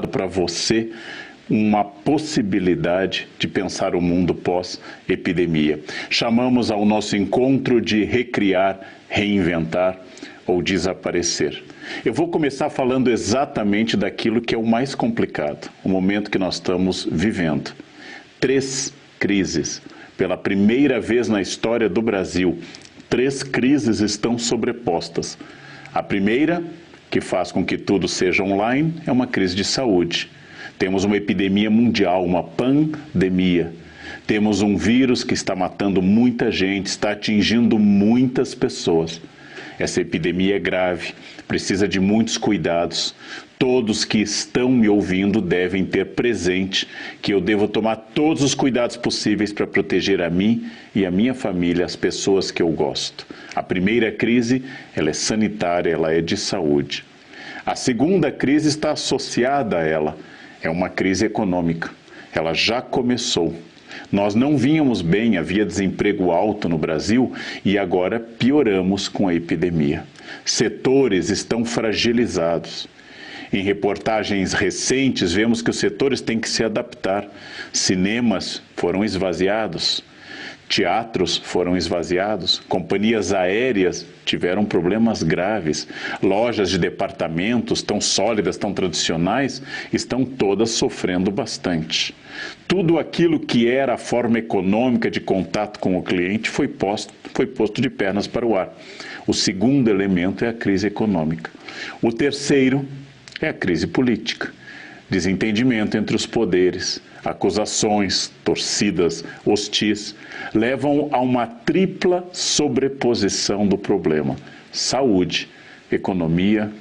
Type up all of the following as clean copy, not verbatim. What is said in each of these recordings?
para você uma possibilidade de pensar o mundo pós-epidemia. Chamamos ao nosso encontro de recriar, reinventar ou desaparecer. Eu vou começar falando exatamente daquilo que é o mais complicado, o momento que nós estamos vivendo. 3 crises. Pela primeira vez na história do Brasil, 3 crises estão sobrepostas. A primeira, que faz com que tudo seja online, é uma crise de saúde. Temos uma epidemia mundial, uma pandemia. Temos um vírus que está matando muita gente, está atingindo muitas pessoas. Essa epidemia é grave, precisa de muitos cuidados. Todos que estão me ouvindo devem ter presente que eu devo tomar todos os cuidados possíveis para proteger a mim e a minha família, as pessoas que eu gosto. A primeira crise, ela é sanitária, ela é de saúde. A segunda crise está associada a ela, é uma crise econômica. Ela já começou. Nós não vínhamos bem, havia desemprego alto no Brasil e agora pioramos com a epidemia. Setores estão fragilizados. Em reportagens recentes, vemos que os setores têm que se adaptar. Cinemas foram esvaziados, teatros foram esvaziados, companhias aéreas tiveram problemas graves, lojas de departamentos tão sólidas, tão tradicionais, estão todas sofrendo bastante. Tudo aquilo que era a forma econômica de contato com o cliente foi posto de pernas para o ar. O segundo elemento é a crise econômica. O terceiro é a crise política. Desentendimento entre os poderes, acusações, torcidas, hostis, levam a uma tripla sobreposição do problema: saúde, economia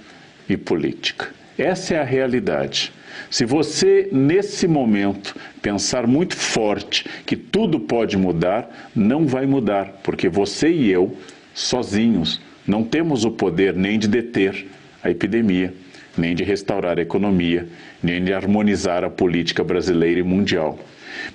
e política. Essa é a realidade. Se você, nesse momento, pensar muito forte que tudo pode mudar, não vai mudar, porque você e eu, sozinhos, não temos o poder nem de deter a epidemia, nem de restaurar a economia, nem de harmonizar a política brasileira e mundial.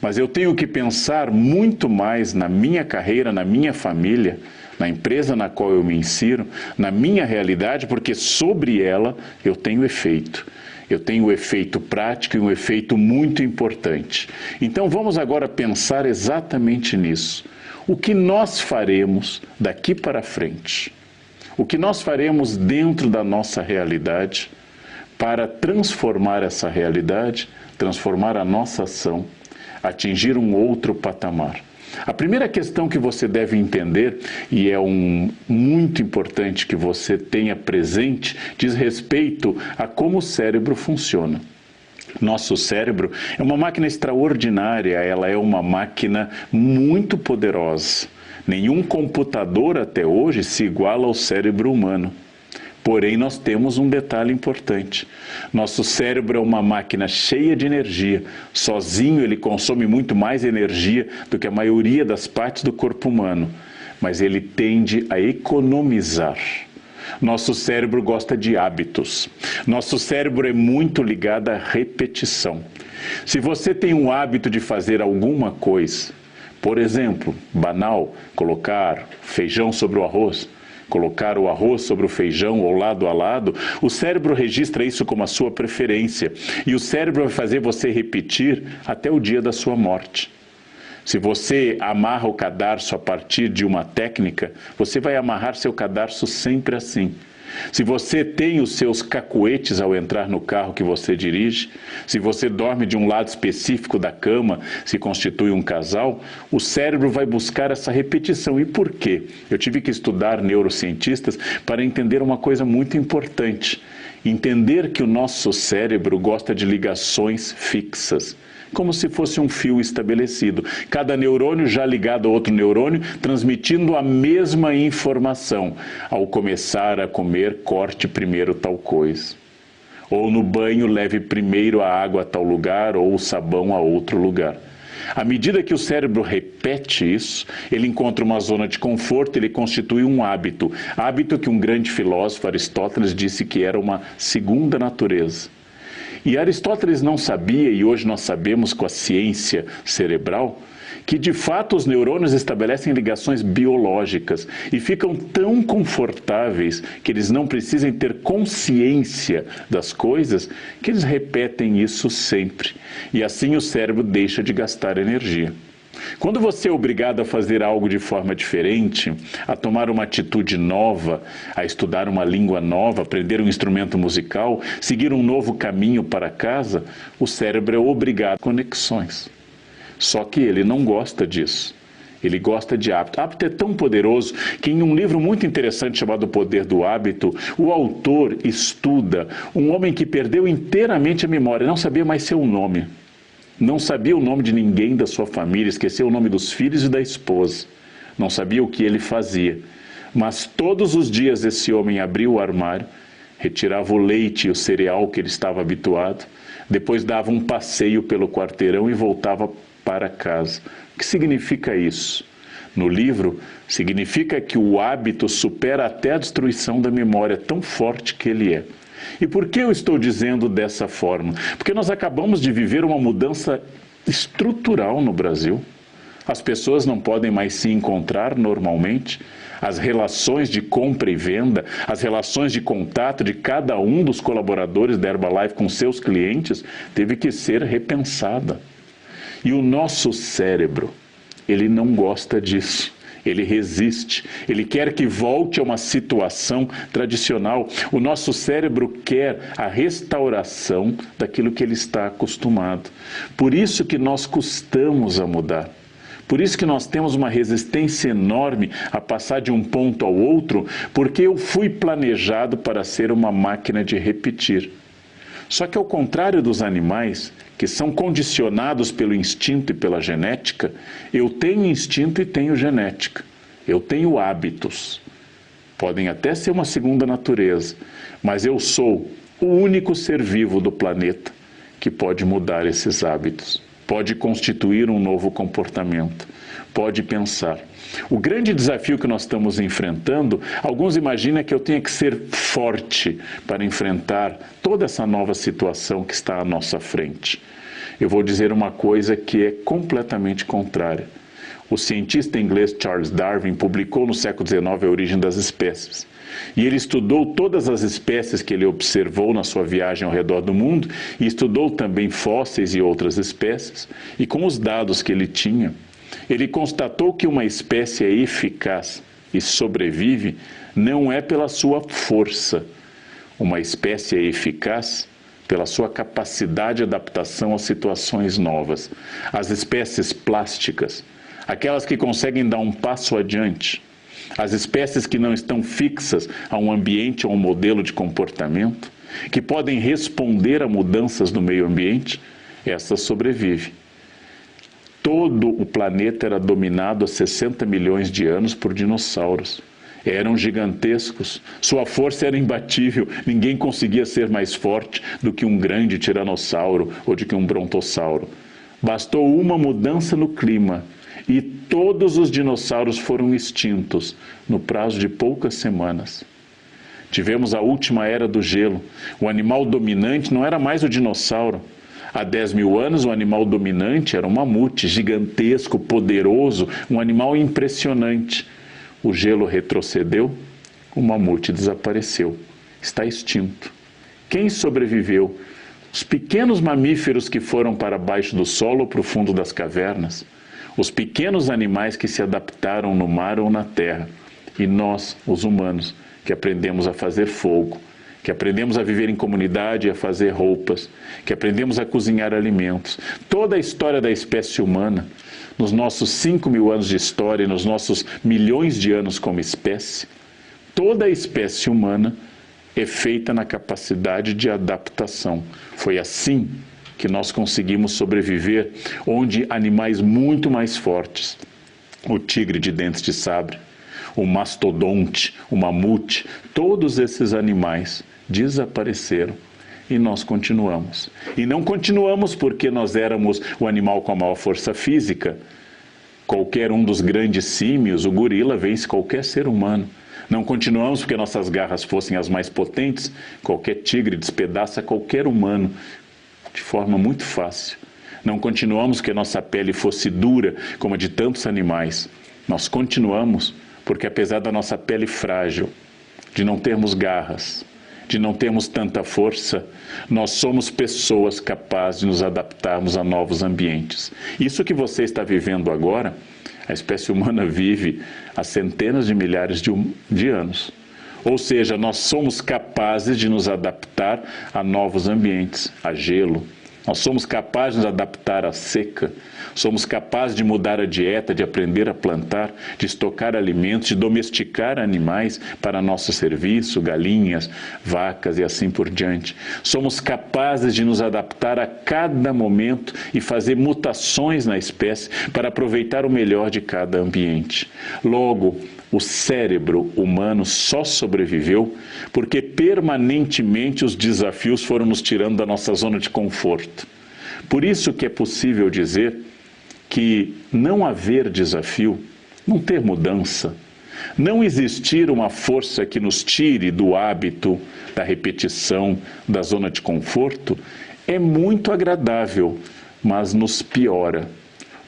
Mas eu tenho que pensar muito mais na minha carreira, na minha família, na empresa na qual eu me insiro, na minha realidade, porque sobre ela eu tenho efeito. Eu tenho um efeito prático e um efeito muito importante. Então vamos agora pensar exatamente nisso. O que nós faremos daqui para frente? O que nós faremos dentro da nossa realidade para transformar essa realidade, transformar a nossa ação, atingir um outro patamar? A primeira questão que você deve entender, e é muito importante que você tenha presente, diz respeito a como o cérebro funciona. Nosso cérebro é uma máquina extraordinária, ela é uma máquina muito poderosa. Nenhum computador até hoje se iguala ao cérebro humano. Porém, nós temos um detalhe importante. Nosso cérebro é uma máquina cheia de energia. Sozinho ele consome muito mais energia do que a maioria das partes do corpo humano. Mas ele tende a economizar. Nosso cérebro gosta de hábitos. Nosso cérebro é muito ligado à repetição. Se você tem um hábito de fazer alguma coisa, por exemplo, banal, colocar feijão sobre o arroz, colocar o arroz sobre o feijão ou lado a lado, o cérebro registra isso como a sua preferência. E o cérebro vai fazer você repetir até o dia da sua morte. Se você amarra o cadarço a partir de uma técnica, você vai amarrar seu cadarço sempre assim. Se você tem os seus cacuetes ao entrar no carro que você dirige, se você dorme de um lado específico da cama, se constitui um casal, o cérebro vai buscar essa repetição. E por quê? Eu tive que estudar neurocientistas para entender uma coisa muito importante. Entender que o nosso cérebro gosta de ligações fixas, como se fosse um fio estabelecido. Cada neurônio já ligado a outro neurônio, transmitindo a mesma informação. Ao começar a comer, corte primeiro tal coisa. Ou no banho, leve primeiro a água a tal lugar, ou o sabão a outro lugar. À medida que o cérebro repete isso, ele encontra uma zona de conforto, ele constitui um hábito. Hábito que um grande filósofo, Aristóteles, disse que era uma segunda natureza. E Aristóteles não sabia, e hoje nós sabemos com a ciência cerebral, que de fato os neurônios estabelecem ligações biológicas e ficam tão confortáveis que eles não precisam ter consciência das coisas, que eles repetem isso sempre. E assim o cérebro deixa de gastar energia. Quando você é obrigado a fazer algo de forma diferente, a tomar uma atitude nova, a estudar uma língua nova, aprender um instrumento musical, seguir um novo caminho para casa, o cérebro é obrigado a conexões. Só que ele não gosta disso. Ele gosta de hábito. O hábito é tão poderoso que em um livro muito interessante chamado O Poder do Hábito, o autor estuda um homem que perdeu inteiramente a memória, não sabia mais seu nome. Não sabia o nome de ninguém da sua família, esqueceu o nome dos filhos e da esposa. Não sabia o que ele fazia. Mas todos os dias esse homem abria o armário, retirava o leite e o cereal que ele estava habituado, depois dava um passeio pelo quarteirão e voltava para casa. O que significa isso? No livro, significa que o hábito supera até a destruição da memória, tão forte que ele é. E por que eu estou dizendo dessa forma? Porque nós acabamos de viver uma mudança estrutural no Brasil. As pessoas não podem mais se encontrar normalmente. As relações de compra e venda, as relações de contato de cada um dos colaboradores da Herbalife com seus clientes teve que ser repensada. E o nosso cérebro, ele não gosta disso. Ele resiste, ele quer que volte a uma situação tradicional. O nosso cérebro quer a restauração daquilo que ele está acostumado. Por isso que nós custamos a mudar. Por isso que nós temos uma resistência enorme a passar de um ponto ao outro, porque eu fui planejado para ser uma máquina de repetir. Só que ao contrário dos animais, que são condicionados pelo instinto e pela genética, eu tenho instinto e tenho genética. Eu tenho hábitos. Podem até ser uma segunda natureza, mas eu sou o único ser vivo do planeta que pode mudar esses hábitos, pode constituir um novo comportamento, pode pensar. O grande desafio que nós estamos enfrentando, alguns imaginam que eu tenha que ser forte para enfrentar toda essa nova situação que está à nossa frente. Eu vou dizer uma coisa que é completamente contrária. O cientista inglês Charles Darwin publicou no século XIX A Origem das Espécies. E ele estudou todas as espécies que ele observou na sua viagem ao redor do mundo e estudou também fósseis e outras espécies. E com os dados que ele tinha, ele constatou que uma espécie é eficaz e sobrevive não é pela sua força. Uma espécie é eficaz pela sua capacidade de adaptação a situações novas. As espécies plásticas, aquelas que conseguem dar um passo adiante, as espécies que não estão fixas a um ambiente ou a um modelo de comportamento, que podem responder a mudanças no meio ambiente, essas sobrevivem. Todo o planeta era dominado há 60 milhões de anos por dinossauros. Eram gigantescos, sua força era imbatível, ninguém conseguia ser mais forte do que um grande tiranossauro ou do que um brontossauro. Bastou uma mudança no clima e todos os dinossauros foram extintos no prazo de poucas semanas. Tivemos a última era do gelo. O animal dominante não era mais o dinossauro. Há 10 mil anos, o animal dominante era um mamute, gigantesco, poderoso, um animal impressionante. O gelo retrocedeu, o mamute desapareceu, está extinto. Quem sobreviveu? Os pequenos mamíferos que foram para baixo do solo ou para o fundo das cavernas. Os pequenos animais que se adaptaram no mar ou na terra. E nós, os humanos, que aprendemos a fazer fogo, que aprendemos a viver em comunidade e a fazer roupas, que aprendemos a cozinhar alimentos. Toda a história da espécie humana, nos nossos 5 mil anos de história, nos nossos milhões de anos como espécie, toda a espécie humana é feita na capacidade de adaptação. Foi assim que nós conseguimos sobreviver, onde animais muito mais fortes, o tigre de dentes de sabre, o mastodonte, o mamute, todos esses animais desapareceram e nós continuamos. E não continuamos porque nós éramos o animal com a maior força física. Qualquer um dos grandes símios, o gorila, vence qualquer ser humano. Não continuamos porque nossas garras fossem as mais potentes. Qualquer tigre despedaça qualquer humano de forma muito fácil. Não continuamos porque nossa pele fosse dura, como a de tantos animais. Nós continuamos porque, apesar da nossa pele frágil, de não termos garras, de não termos tanta força, nós somos pessoas capazes de nos adaptarmos a novos ambientes. Isso que você está vivendo agora, a espécie humana vive há centenas de milhares de anos. Ou seja, nós somos capazes de nos adaptar a novos ambientes, a gelo. Nós somos capazes de nos adaptar à seca. Somos capazes de mudar a dieta, de aprender a plantar, de estocar alimentos, de domesticar animais para nosso serviço, galinhas, vacas e assim por diante. Somos capazes de nos adaptar a cada momento e fazer mutações na espécie para aproveitar o melhor de cada ambiente. Logo, o cérebro humano só sobreviveu porque permanentemente os desafios foram nos tirando da nossa zona de conforto. Por isso que é possível dizer que não haver desafio, não ter mudança, não existir uma força que nos tire do hábito, da repetição, da zona de conforto, é muito agradável, mas nos piora.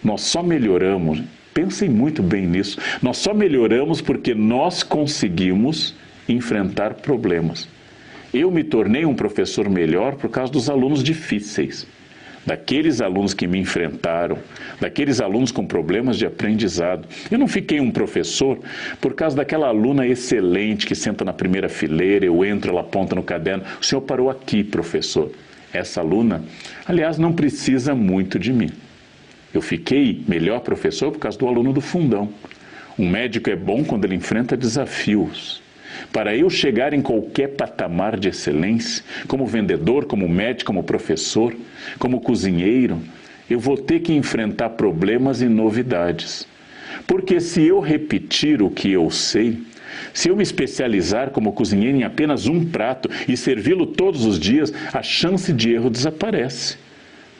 Nós só melhoramos, pensem muito bem nisso, nós só melhoramos porque nós conseguimos enfrentar problemas. Eu me tornei um professor melhor por causa dos alunos difíceis. Daqueles alunos que me enfrentaram, daqueles alunos com problemas de aprendizado. Eu não fiquei um professor por causa daquela aluna excelente que senta na primeira fileira, eu entro, ela aponta no caderno. O senhor parou aqui, professor. Essa aluna, aliás, não precisa muito de mim. Eu fiquei melhor professor por causa do aluno do fundão. Um médico é bom quando ele enfrenta desafios. Para eu chegar em qualquer patamar de excelência, como vendedor, como médico, como professor, como cozinheiro, eu vou ter que enfrentar problemas e novidades. Porque se eu repetir o que eu sei, se eu me especializar como cozinheiro em apenas um prato e servi-lo todos os dias, a chance de erro desaparece.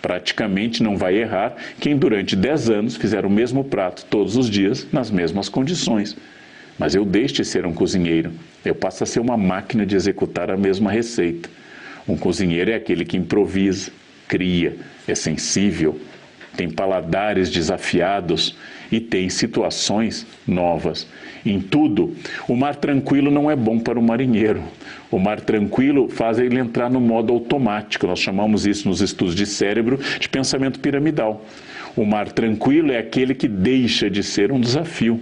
Praticamente não vai errar quem durante 10 anos fizer o mesmo prato todos os dias, nas mesmas condições. Mas eu deixo de ser um cozinheiro, eu passo a ser uma máquina de executar a mesma receita. Um cozinheiro é aquele que improvisa, cria, é sensível, tem paladares desafiados e tem situações novas. Em tudo, o mar tranquilo não é bom para o marinheiro. O mar tranquilo faz ele entrar no modo automático. Nós chamamos isso nos estudos de cérebro de pensamento piramidal. O mar tranquilo é aquele que deixa de ser um desafio.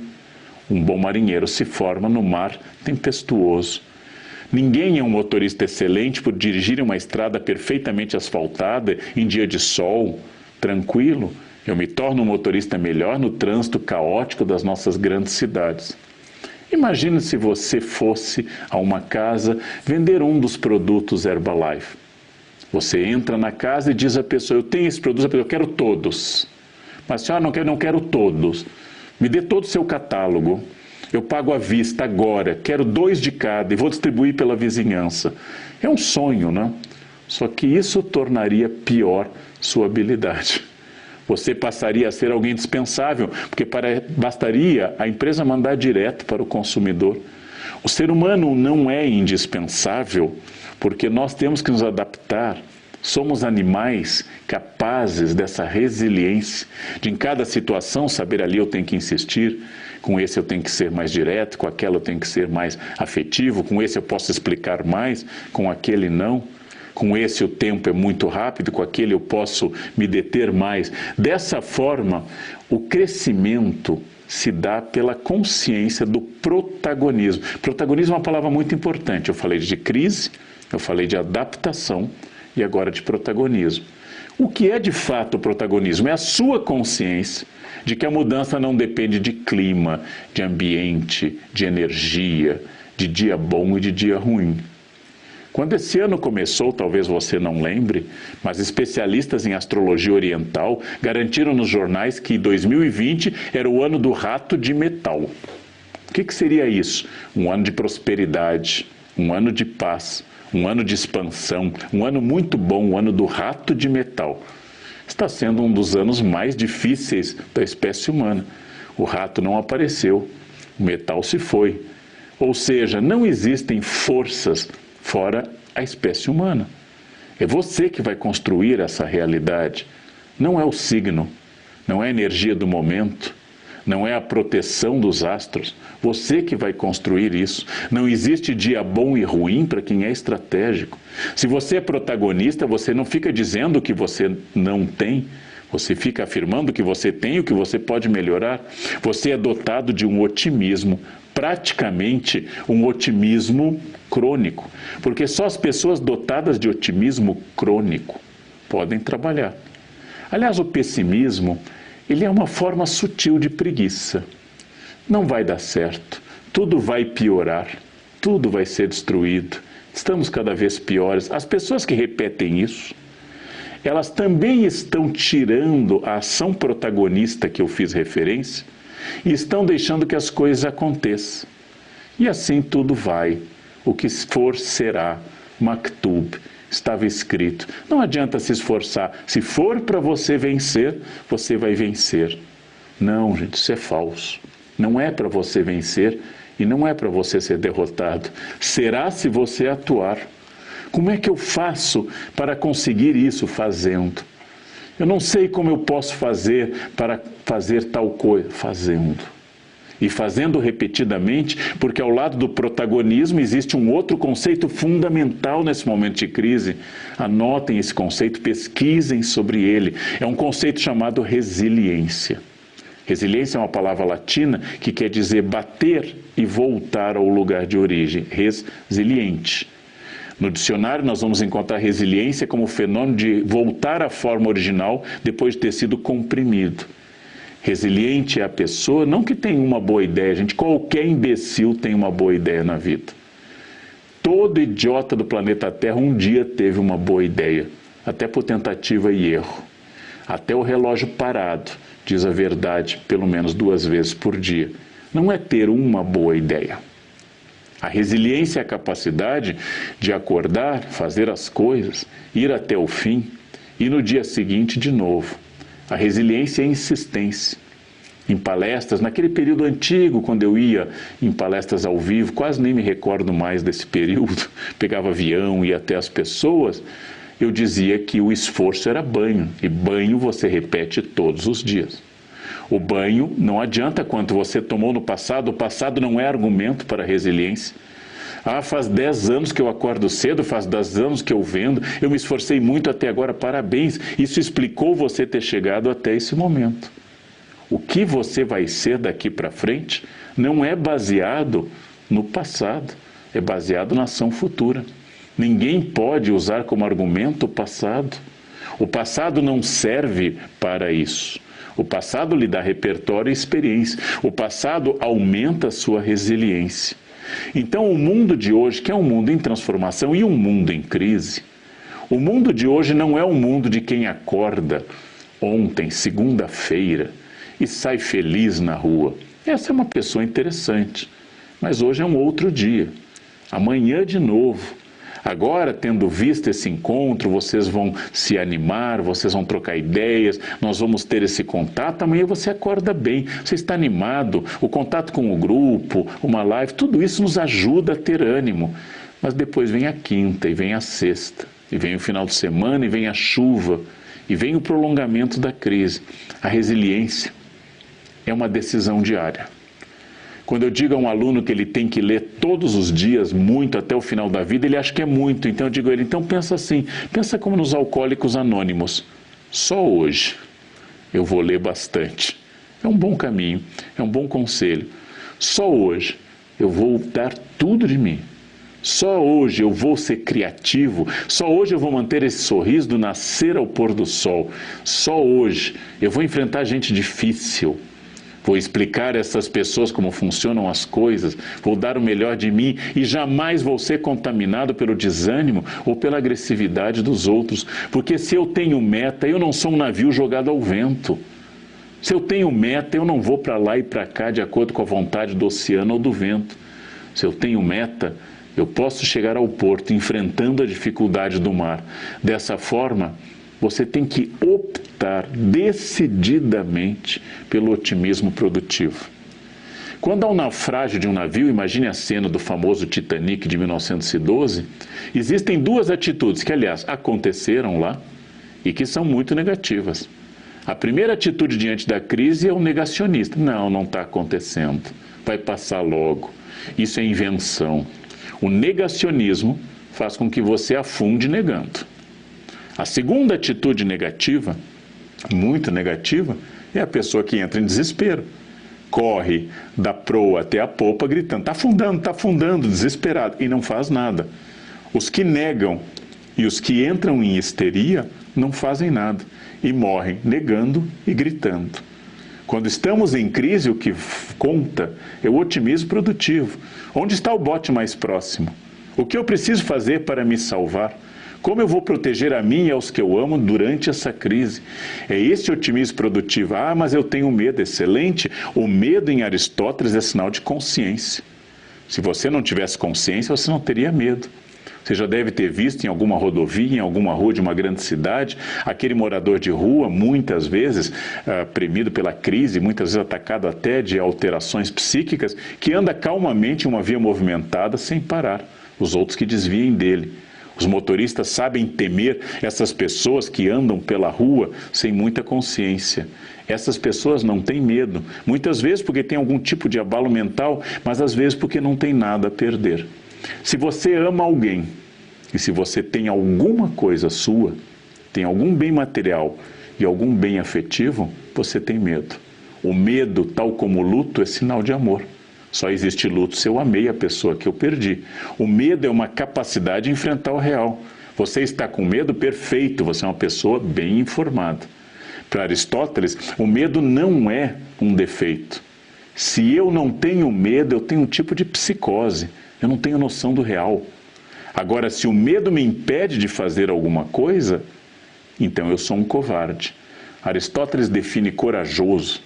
Um bom marinheiro se forma no mar tempestuoso. Ninguém é um motorista excelente por dirigir uma estrada perfeitamente asfaltada em dia de sol, tranquilo. Eu me torno um motorista melhor no trânsito caótico das nossas grandes cidades. Imagine se você fosse a uma casa vender um dos produtos Herbalife. Você entra na casa e diz à pessoa, eu tenho esse produto, eu quero todos. Mas a senhora não quero todos. Me dê todo o seu catálogo, eu pago à vista agora, quero 2 de cada e vou distribuir pela vizinhança. É um sonho, né? Só que isso tornaria pior sua habilidade. Você passaria a ser alguém dispensável, porque bastaria a empresa mandar direto para o consumidor. O ser humano não é indispensável, porque nós temos que nos adaptar. Somos animais capazes dessa resiliência, de em cada situação saber ali eu tenho que insistir, com esse eu tenho que ser mais direto, com aquela eu tenho que ser mais afetivo, com esse eu posso explicar mais, com aquele não. Com esse o tempo é muito rápido, com aquele eu posso me deter mais. Dessa forma, o crescimento se dá pela consciência do protagonismo. Protagonismo é uma palavra muito importante. Eu falei de crise, eu falei de adaptação e agora de protagonismo. O que é de fato o protagonismo? É a sua consciência de que a mudança não depende de clima, de ambiente, de energia, de dia bom e de dia ruim. Quando esse ano começou, talvez você não lembre, mas especialistas em astrologia oriental garantiram nos jornais que 2020 era o ano do rato de metal. O que seria isso? Um ano de prosperidade, um ano de paz, um ano de expansão, um ano muito bom, um ano do rato de metal. Está sendo um dos anos mais difíceis da espécie humana. O rato não apareceu, o metal se foi. Ou seja, não existem forças fora a espécie humana. É você que vai construir essa realidade. Não é o signo, não é a energia do momento, não é a proteção dos astros. Você que vai construir isso. Não existe dia bom e ruim para quem é estratégico. Se você é protagonista, você não fica dizendo o que você não tem. Você fica afirmando o que você tem e o que você pode melhorar. Você é dotado de um otimismo, praticamente um otimismo crônico. Porque só as pessoas dotadas de otimismo crônico podem trabalhar. Aliás, o pessimismo, ele é uma forma sutil de preguiça. Não vai dar certo, tudo vai piorar, tudo vai ser destruído, estamos cada vez piores. As pessoas que repetem isso, elas também estão tirando a ação protagonista que eu fiz referência e estão deixando que as coisas aconteçam. E assim tudo vai, o que for será, maktub. Estava escrito. Não adianta se esforçar. Se for para você vencer, você vai vencer. Não, gente, isso é falso. Não é para você vencer e não é para você ser derrotado. Será se você atuar. Como é que eu faço para conseguir isso fazendo? Eu não sei como eu posso fazer para fazer tal coisa. Fazendo. E fazendo repetidamente, porque ao lado do protagonismo existe um outro conceito fundamental nesse momento de crise. Anotem esse conceito, pesquisem sobre ele. É um conceito chamado resiliência. Resiliência é uma palavra latina que quer dizer bater e voltar ao lugar de origem. Resiliente. No dicionário nós vamos encontrar resiliência como o fenômeno de voltar à forma original depois de ter sido comprimido. Resiliente é a pessoa, não que tenha uma boa ideia, gente, qualquer imbecil tem uma boa ideia na vida. Todo idiota do planeta Terra um dia teve uma boa ideia, até por tentativa e erro. Até o relógio parado diz a verdade, pelo menos 2 vezes por dia. Não é ter uma boa ideia. A resiliência é a capacidade de acordar, fazer as coisas, ir até o fim e no dia seguinte de novo. A resiliência é a insistência. Em palestras, naquele período antigo, quando eu ia em palestras ao vivo, quase nem me recordo mais desse período, pegava avião, ia até as pessoas, eu dizia que o esforço era banho, e banho você repete todos os dias. O banho não adianta quanto você tomou no passado, o passado não é argumento para a resiliência. Ah, faz 10 anos que eu acordo cedo, faz 10 anos que eu vendo, eu me esforcei muito até agora, parabéns. Isso explicou você ter chegado até esse momento. O que você vai ser daqui para frente não é baseado no passado, é baseado na ação futura. Ninguém pode usar como argumento o passado. O passado não serve para isso. O passado lhe dá repertório e experiência. O passado aumenta a sua resiliência. Então, o mundo de hoje, que é um mundo em transformação e um mundo em crise, o mundo de hoje não é um mundo de quem acorda ontem, segunda-feira, e sai feliz na rua. Essa é uma pessoa interessante, mas hoje é um outro dia. Amanhã de novo. Agora, tendo visto esse encontro, vocês vão se animar, vocês vão trocar ideias, nós vamos ter esse contato, amanhã você acorda bem, você está animado, o contato com o grupo, uma live, tudo isso nos ajuda a ter ânimo. Mas depois vem a quinta, e vem a sexta, e vem o final de semana, e vem a chuva, e vem o prolongamento da crise. A resiliência é uma decisão diária. Quando eu digo a um aluno que ele tem que ler todos os dias muito até o final da vida, ele acha que é muito. Então eu digo a ele, então pensa assim, pensa como nos Alcoólicos Anônimos. Só hoje eu vou ler bastante. É um bom caminho, é um bom conselho. Só hoje eu vou dar tudo de mim. Só hoje eu vou ser criativo. Só hoje eu vou manter esse sorriso do nascer ao pôr do sol. Só hoje eu vou enfrentar gente difícil. Vou explicar a essas pessoas como funcionam as coisas, vou dar o melhor de mim e jamais vou ser contaminado pelo desânimo ou pela agressividade dos outros. Porque se eu tenho meta, eu não sou um navio jogado ao vento. Se eu tenho meta, eu não vou para lá e para cá de acordo com a vontade do oceano ou do vento. Se eu tenho meta, eu posso chegar ao porto enfrentando a dificuldade do mar. Dessa forma, você tem que optar decididamente pelo otimismo produtivo. Quando há um naufrágio de um navio, imagine a cena do famoso Titanic de 1912, existem 2 atitudes que, aliás, aconteceram lá e que são muito negativas. A primeira atitude diante da crise é o negacionista. Não está acontecendo. Vai passar logo. Isso é invenção. O negacionismo faz com que você afunde negando. A segunda atitude negativa, muito negativa, é a pessoa que entra em desespero. Corre da proa até a popa gritando, está afundando, desesperado, e não faz nada. Os que negam e os que entram em histeria não fazem nada e morrem negando e gritando. Quando estamos em crise, o que conta é o otimismo produtivo. Onde está o bote mais próximo? O que eu preciso fazer para me salvar? Como eu vou proteger a mim e aos que eu amo durante essa crise? É esse otimismo produtivo. Mas eu tenho medo. Excelente. O medo em Aristóteles é sinal de consciência. Se você não tivesse consciência, você não teria medo. Você já deve ter visto em alguma rodovia, em alguma rua de uma grande cidade, aquele morador de rua, muitas vezes premido pela crise, muitas vezes atacado até de alterações psíquicas, que anda calmamente em uma via movimentada sem parar. Os outros que desviem dele. Os motoristas sabem temer essas pessoas que andam pela rua sem muita consciência. Essas pessoas não têm medo, muitas vezes porque tem algum tipo de abalo mental, mas às vezes porque não tem nada a perder. Se você ama alguém e se você tem alguma coisa sua, tem algum bem material e algum bem afetivo, você tem medo. O medo, tal como o luto, é sinal de amor. Só existe luto se eu amei a pessoa que eu perdi. O medo é uma capacidade de enfrentar o real. Você está com medo? Perfeito, você é uma pessoa bem informada. Para Aristóteles, o medo não é um defeito. Se eu não tenho medo, eu tenho um tipo de psicose. Eu não tenho noção do real. Agora, se o medo me impede de fazer alguma coisa, então eu sou um covarde. Aristóteles define corajoso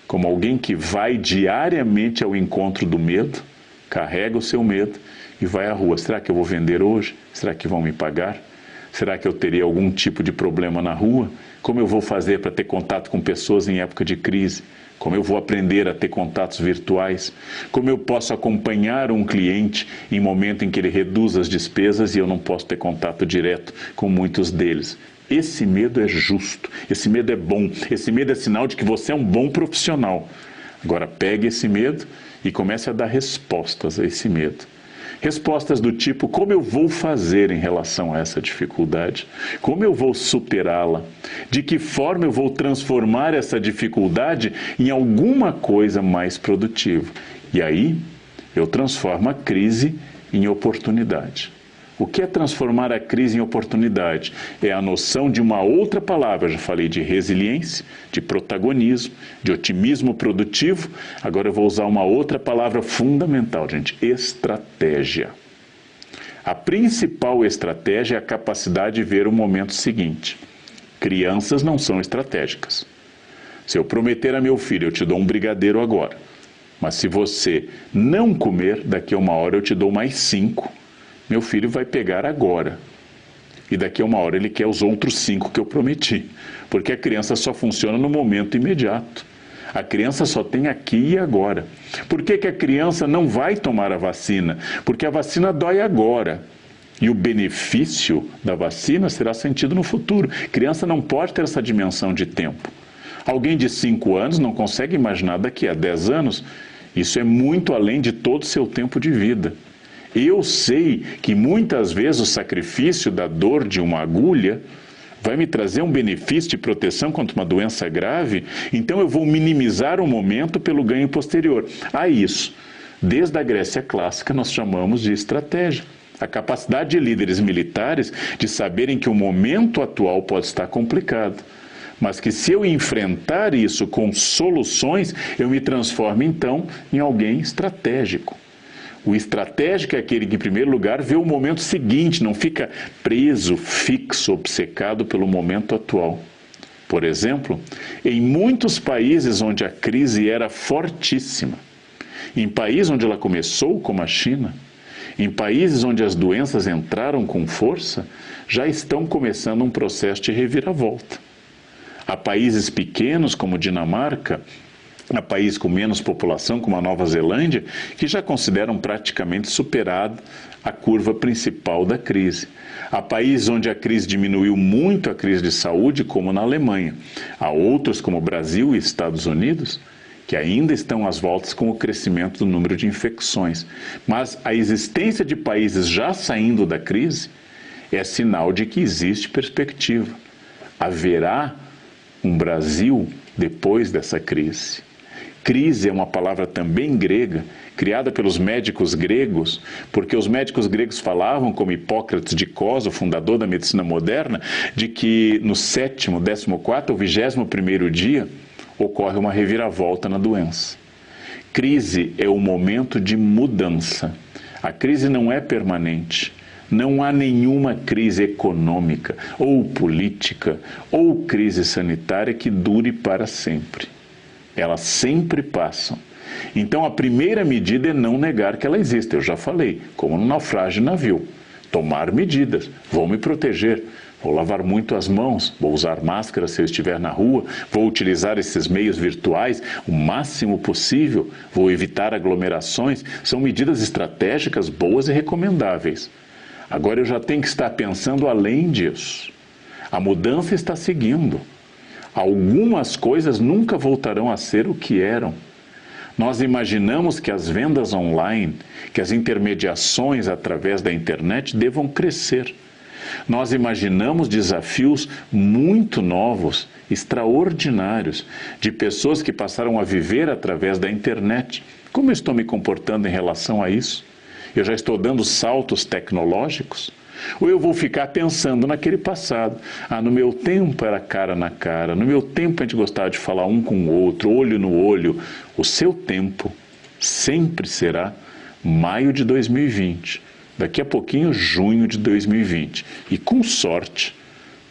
como alguém que vai diariamente ao encontro do medo, carrega o seu medo e vai à rua. Será que eu vou vender hoje? Será que vão me pagar? Será que eu teria algum tipo de problema na rua? Como eu vou fazer para ter contato com pessoas em época de crise? Como eu vou aprender a ter contatos virtuais? Como eu posso acompanhar um cliente em momento em que ele reduz as despesas e eu não posso ter contato direto com muitos deles? Esse medo é justo, esse medo é bom, esse medo é sinal de que você é um bom profissional. Agora pegue esse medo e comece a dar respostas a esse medo. Respostas do tipo, como eu vou fazer em relação a essa dificuldade? Como eu vou superá-la? De que forma eu vou transformar essa dificuldade em alguma coisa mais produtiva? E aí, eu transformo a crise em oportunidade. O que é transformar a crise em oportunidade? É a noção de uma outra palavra, já falei de resiliência, de protagonismo, de otimismo produtivo, agora eu vou usar uma outra palavra fundamental, gente, estratégia. A principal estratégia é a capacidade de ver o momento seguinte. Crianças não são estratégicas. Se eu prometer a meu filho, eu te dou um brigadeiro agora, mas se você não comer, daqui a uma hora eu te dou mais 5, meu filho vai pegar agora. E daqui a uma hora ele quer os outros 5 que eu prometi. Porque a criança só funciona no momento imediato. A criança só tem aqui e agora. Por que a criança não vai tomar a vacina? Porque a vacina dói agora. E o benefício da vacina será sentido no futuro. Criança não pode ter essa dimensão de tempo. Alguém de 5 anos não consegue imaginar daqui a 10 anos. Isso é muito além de todo o seu tempo de vida. Eu sei que muitas vezes o sacrifício da dor de uma agulha vai me trazer um benefício de proteção contra uma doença grave, então eu vou minimizar o momento pelo ganho posterior. A isso, desde a Grécia clássica, nós chamamos de estratégia. A capacidade de líderes militares de saberem que o momento atual pode estar complicado, mas que se eu enfrentar isso com soluções, eu me transformo então em alguém estratégico. O estratégico é aquele que, em primeiro lugar, vê o momento seguinte, não fica preso, fixo, obcecado pelo momento atual. Por exemplo, em muitos países onde a crise era fortíssima, em países onde ela começou, como a China, em países onde as doenças entraram com força, já estão começando um processo de reviravolta. Há países pequenos, como Dinamarca, Há países com menos população, como a Nova Zelândia, que já consideram praticamente superado a curva principal da crise. Há países onde a crise diminuiu muito a crise de saúde, como na Alemanha. Há outros, como o Brasil e Estados Unidos, que ainda estão às voltas com o crescimento do número de infecções. Mas a existência de países já saindo da crise é sinal de que existe perspectiva. Haverá um Brasil depois dessa crise. Crise é uma palavra também grega, criada pelos médicos gregos, porque os médicos gregos falavam, como Hipócrates de Cos, o fundador da medicina moderna, de que no 7º, 14º ou 21º dia ocorre uma reviravolta na doença. Crise é o momento de mudança. A crise não é permanente. Não há nenhuma crise econômica, ou política, ou crise sanitária que dure para sempre. Elas sempre passam. Então a primeira medida é não negar que ela existe. Eu já falei, como no naufrágio de navio. Tomar medidas, vou me proteger, vou lavar muito as mãos, vou usar máscara se eu estiver na rua, vou utilizar esses meios virtuais o máximo possível, vou evitar aglomerações. São medidas estratégicas boas e recomendáveis. Agora eu já tenho que estar pensando além disso. A mudança está seguindo. Algumas coisas nunca voltarão a ser o que eram. Nós imaginamos que as vendas online, que as intermediações através da internet devam crescer. Nós imaginamos desafios muito novos, extraordinários, de pessoas que passaram a viver através da internet. Como eu estou me comportando em relação a isso? Eu já estou dando saltos tecnológicos? Ou eu vou ficar pensando naquele passado? No meu tempo era cara na cara, no meu tempo a gente gostava de falar um com o outro, olho no olho. O seu tempo sempre será maio de 2020, daqui a pouquinho junho de 2020 e com sorte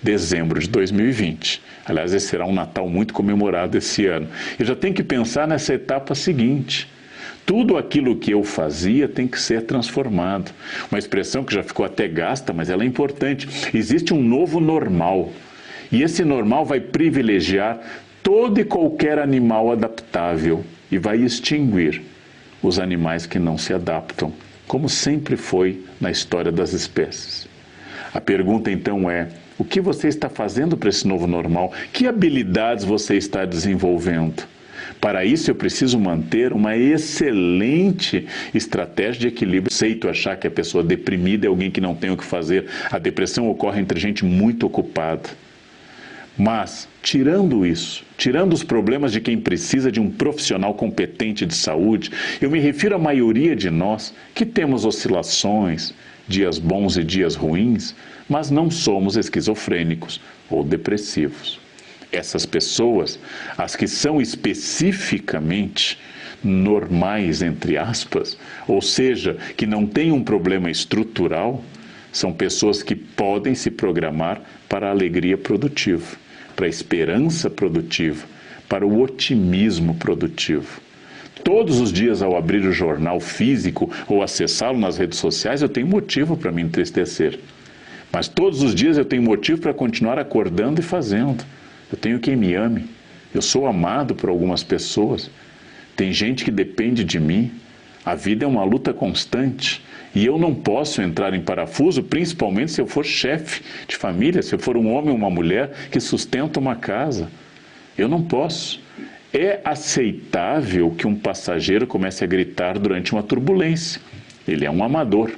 dezembro de 2020. Aliás, esse será um Natal muito comemorado esse ano. Eu já tenho que pensar nessa etapa seguinte. Tudo aquilo que eu fazia tem que ser transformado. Uma expressão que já ficou até gasta, mas ela é importante. Existe um novo normal. E esse normal vai privilegiar todo e qualquer animal adaptável e vai extinguir os animais que não se adaptam, como sempre foi na história das espécies. A pergunta então é: o que você está fazendo para esse novo normal? Que habilidades você está desenvolvendo? Para isso eu preciso manter uma excelente estratégia de equilíbrio. Aceito achar que a pessoa deprimida é alguém que não tem o que fazer. A depressão ocorre entre gente muito ocupada. Mas, tirando isso, tirando os problemas de quem precisa de um profissional competente de saúde, eu me refiro à maioria de nós que temos oscilações, dias bons e dias ruins, mas não somos esquizofrênicos ou depressivos. Essas pessoas, as que são especificamente normais, entre aspas, ou seja, que não têm um problema estrutural, são pessoas que podem se programar para a alegria produtiva, para a esperança produtiva, para o otimismo produtivo. Todos os dias, ao abrir o jornal físico ou acessá-lo nas redes sociais, eu tenho motivo para me entristecer. Mas todos os dias eu tenho motivo para continuar acordando e fazendo. Eu tenho quem me ame, eu sou amado por algumas pessoas, tem gente que depende de mim, a vida é uma luta constante e eu não posso entrar em parafuso, principalmente se eu for chefe de família, se eu for um homem ou uma mulher que sustenta uma casa. Eu não posso. É aceitável que um passageiro comece a gritar durante uma turbulência, ele é um amador.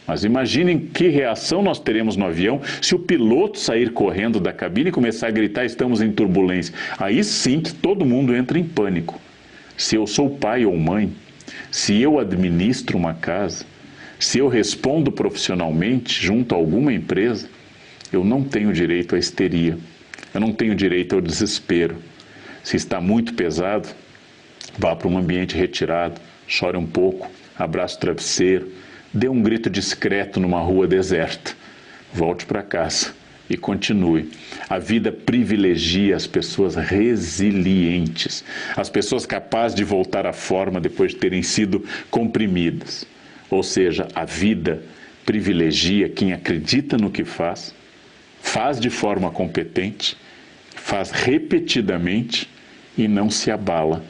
Mas imaginem que reação nós teremos no avião se o piloto sair correndo da cabine e começar a gritar: estamos em turbulência. Aí sim que todo mundo entra em pânico. Se eu sou pai ou mãe, se eu administro uma casa, se eu respondo profissionalmente junto a alguma empresa, eu não tenho direito à histeria, eu não tenho direito ao desespero. Se está muito pesado, vá para um ambiente retirado, chore um pouco, abrace o travesseiro, dê um grito discreto numa rua deserta, volte para casa e continue. A vida privilegia as pessoas resilientes, as pessoas capazes de voltar à forma depois de terem sido comprimidas. Ou seja, a vida privilegia quem acredita no que faz, faz de forma competente, faz repetidamente e não se abala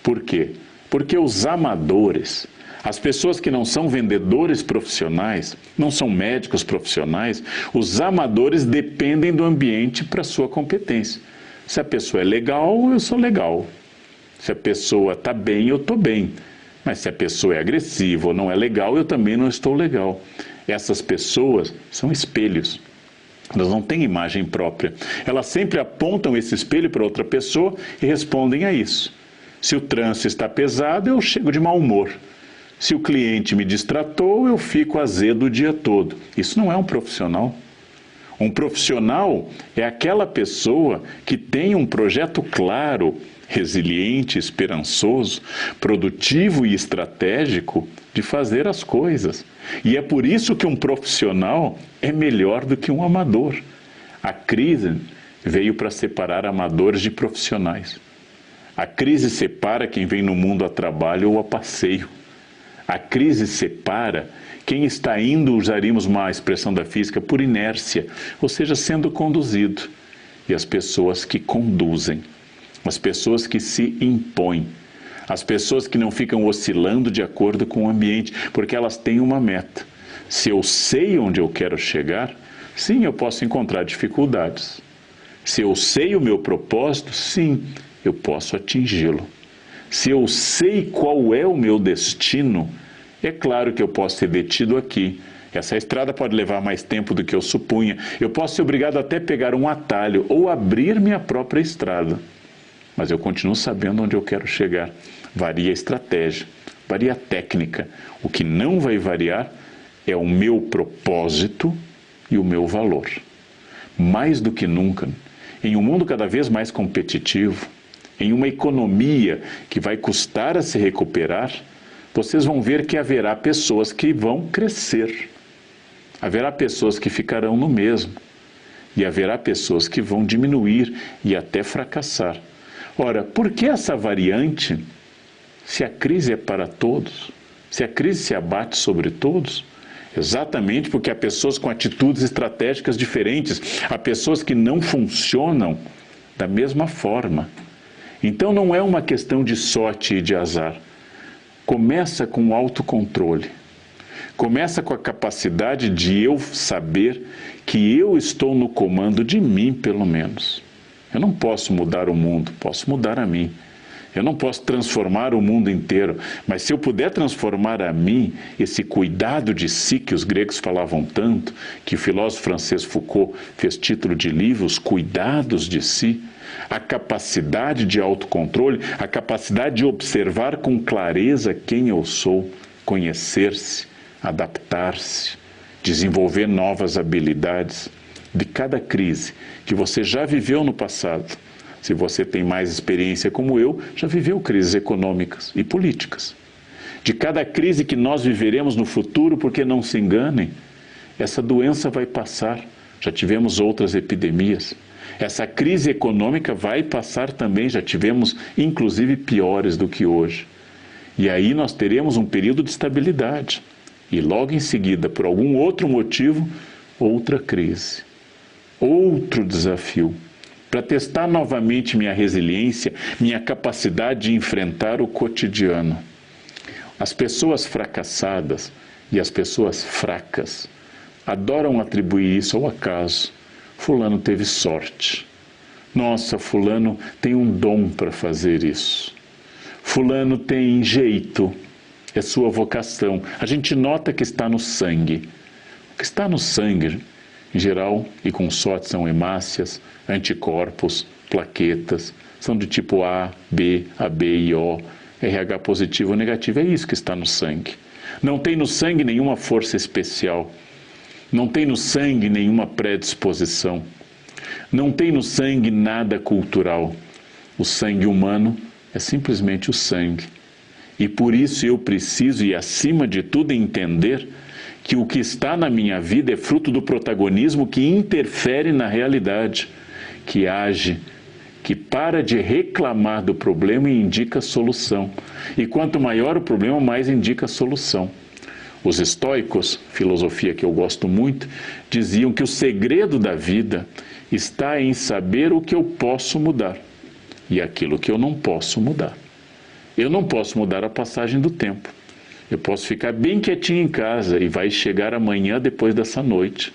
Por quê? Porque os amadores, as pessoas que não são vendedores profissionais, não são médicos profissionais, os amadores dependem do ambiente para sua competência. Se a pessoa é legal, eu sou legal. Se a pessoa está bem, eu estou bem. Mas se a pessoa é agressiva ou não é legal, eu também não estou legal. Essas pessoas são espelhos. Elas não têm imagem própria. Elas sempre apontam esse espelho para outra pessoa e respondem a isso. Se o trânsito está pesado, eu chego de mau humor. Se o cliente me distratou, eu fico azedo o dia todo. Isso não é um profissional. Um profissional é aquela pessoa que tem um projeto claro, resiliente, esperançoso, produtivo e estratégico de fazer as coisas. E é por isso que um profissional é melhor do que um amador. A crise veio para separar amadores de profissionais. A crise separa quem vem no mundo a trabalho ou a passeio. A crise separa quem está indo, usaríamos uma expressão da física, por inércia, ou seja, sendo conduzido. E as pessoas que conduzem, as pessoas que se impõem, as pessoas que não ficam oscilando de acordo com o ambiente, porque elas têm uma meta. Se eu sei onde eu quero chegar, sim, eu posso encontrar dificuldades. Se eu sei o meu propósito, sim, eu posso atingi-lo. Se eu sei qual é o meu destino, é claro que eu posso ser detido aqui. Essa estrada pode levar mais tempo do que eu supunha. Eu posso ser obrigado até a pegar um atalho ou abrir minha própria estrada. Mas eu continuo sabendo onde eu quero chegar. Varia a estratégia, varia a técnica. O que não vai variar é o meu propósito e o meu valor. Mais do que nunca, em um mundo cada vez mais competitivo, em uma economia que vai custar a se recuperar, vocês vão ver que haverá pessoas que vão crescer. Haverá pessoas que ficarão no mesmo. E haverá pessoas que vão diminuir e até fracassar. Ora, por que essa variante, se a crise é para todos? Se a crise se abate sobre todos? Exatamente porque há pessoas com atitudes estratégicas diferentes, há pessoas que não funcionam da mesma forma. Então não é uma questão de sorte e de azar. Começa com o autocontrole. Começa com a capacidade de eu saber que eu estou no comando de mim, pelo menos. Eu não posso mudar o mundo, posso mudar a mim. Eu não posso transformar o mundo inteiro, mas se eu puder transformar a mim, esse cuidado de si que os gregos falavam tanto, que o filósofo francês Foucault fez título de livro, Os Cuidados de Si, a capacidade de autocontrole, a capacidade de observar com clareza quem eu sou, conhecer-se, adaptar-se, desenvolver novas habilidades. De cada crise que você já viveu no passado, se você tem mais experiência como eu, já viveu crises econômicas e políticas. De cada crise que nós viveremos no futuro, porque não se enganem, essa doença vai passar. Já tivemos outras epidemias. Essa crise econômica vai passar também, já tivemos inclusive piores do que hoje. E aí nós teremos um período de estabilidade. E logo em seguida, por algum outro motivo, outra crise. Outro desafio, para testar novamente minha resiliência, minha capacidade de enfrentar o cotidiano. As pessoas fracassadas e as pessoas fracas adoram atribuir isso ao acaso. Fulano teve sorte. Nossa, fulano tem um dom para fazer isso. Fulano tem jeito, é sua vocação. A gente nota que está no sangue. O que está no sangue, em geral, e com sorte, são hemácias, anticorpos, plaquetas, são do tipo A, B, AB e O, RH positivo ou negativo, é isso que está no sangue. Não tem no sangue nenhuma força especial, não tem no sangue nenhuma predisposição, não tem no sangue nada cultural. O sangue humano é simplesmente o sangue. E por isso eu preciso, e acima de tudo, entender que o que está na minha vida é fruto do protagonismo que interfere na realidade, que age, que para de reclamar do problema e indica solução. E quanto maior o problema, mais indica solução. Os estoicos, filosofia que eu gosto muito, diziam que o segredo da vida está em saber o que eu posso mudar e aquilo que eu não posso mudar. Eu não posso mudar a passagem do tempo. Eu posso ficar bem quietinho em casa e vai chegar amanhã depois dessa noite.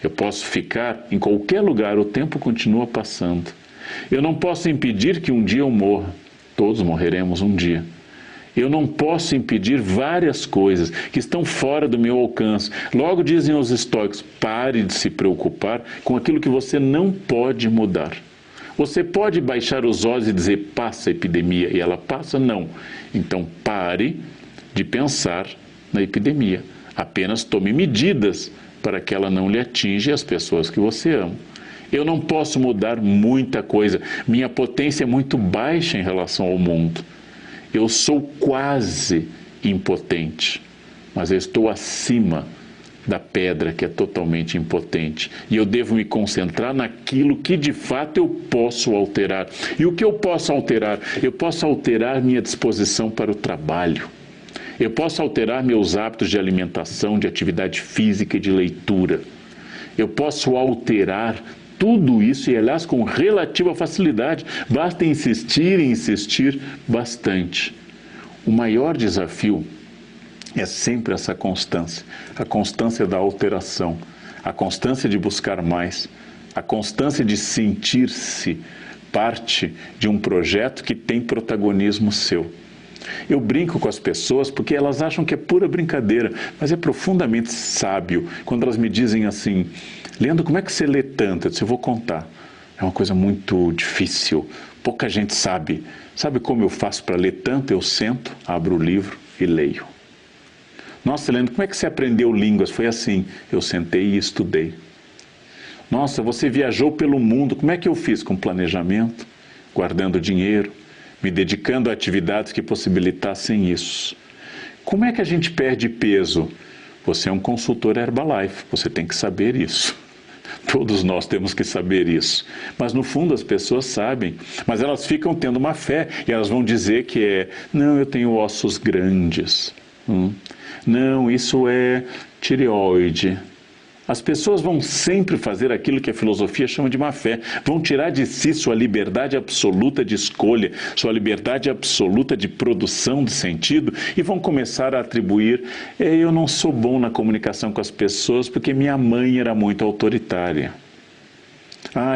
Eu posso ficar em qualquer lugar, o tempo continua passando. Eu não posso impedir que um dia eu morra. Todos morreremos um dia. Eu não posso impedir várias coisas que estão fora do meu alcance. Logo dizem os estoicos, pare de se preocupar com aquilo que você não pode mudar. Você pode baixar os olhos e dizer, passa a epidemia, e ela passa? Não. Então pare de pensar na epidemia. Apenas tome medidas para que ela não lhe atinja as pessoas que você ama. Eu não posso mudar muita coisa. Minha potência é muito baixa em relação ao mundo. Eu sou quase impotente, mas eu estou acima da pedra que é totalmente impotente. E eu devo me concentrar naquilo que de fato eu posso alterar. E o que eu posso alterar? Eu posso alterar minha disposição para o trabalho. Eu posso alterar meus hábitos de alimentação, de atividade física e de leitura. Eu posso alterar tudo isso e, aliás, com relativa facilidade. Basta insistir e insistir bastante. O maior desafio é sempre essa constância. A constância da alteração. A constância de buscar mais. A constância de sentir-se parte de um projeto que tem protagonismo seu. Eu brinco com as pessoas porque elas acham que é pura brincadeira, mas é profundamente sábio quando elas me dizem assim, Leandro, como é que você lê tanto? Eu disse, eu vou contar. É uma coisa muito difícil, pouca gente sabe. Sabe como eu faço para ler tanto? Eu sento, abro o livro e leio. Nossa, Leandro, como é que você aprendeu línguas? Foi assim, eu sentei e estudei. Nossa, você viajou pelo mundo, como é que eu fiz? Com planejamento, guardando dinheiro, me dedicando a atividades que possibilitassem isso. Como é que a gente perde peso? Você é um consultor Herbalife, você tem que saber isso. Todos nós temos que saber isso. Mas no fundo as pessoas sabem, mas elas ficam tendo uma fé e elas vão dizer que não, eu tenho ossos grandes. Não, isso é tireoide. As pessoas vão sempre fazer aquilo que a filosofia chama de má fé. Vão tirar de si sua liberdade absoluta de escolha, sua liberdade absoluta de produção de sentido e vão começar a atribuir, eu não sou bom na comunicação com as pessoas porque minha mãe era muito autoritária.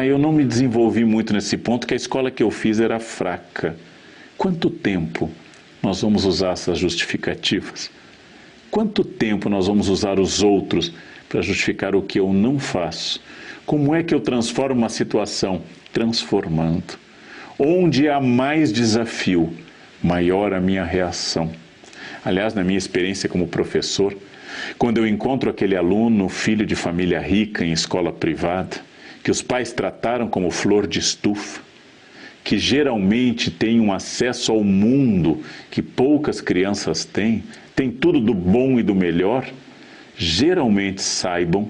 Eu não me desenvolvi muito nesse ponto, que a escola que eu fiz era fraca. Quanto tempo nós vamos usar essas justificativas? Quanto tempo nós vamos usar os outros para justificar o que eu não faço? Como é que eu transformo uma situação? Transformando. Onde há mais desafio, maior a minha reação. Aliás, na minha experiência como professor, quando eu encontro aquele aluno, filho de família rica em escola privada, que os pais trataram como flor de estufa, que geralmente tem um acesso ao mundo que poucas crianças têm, tem tudo do bom e do melhor, geralmente, saibam,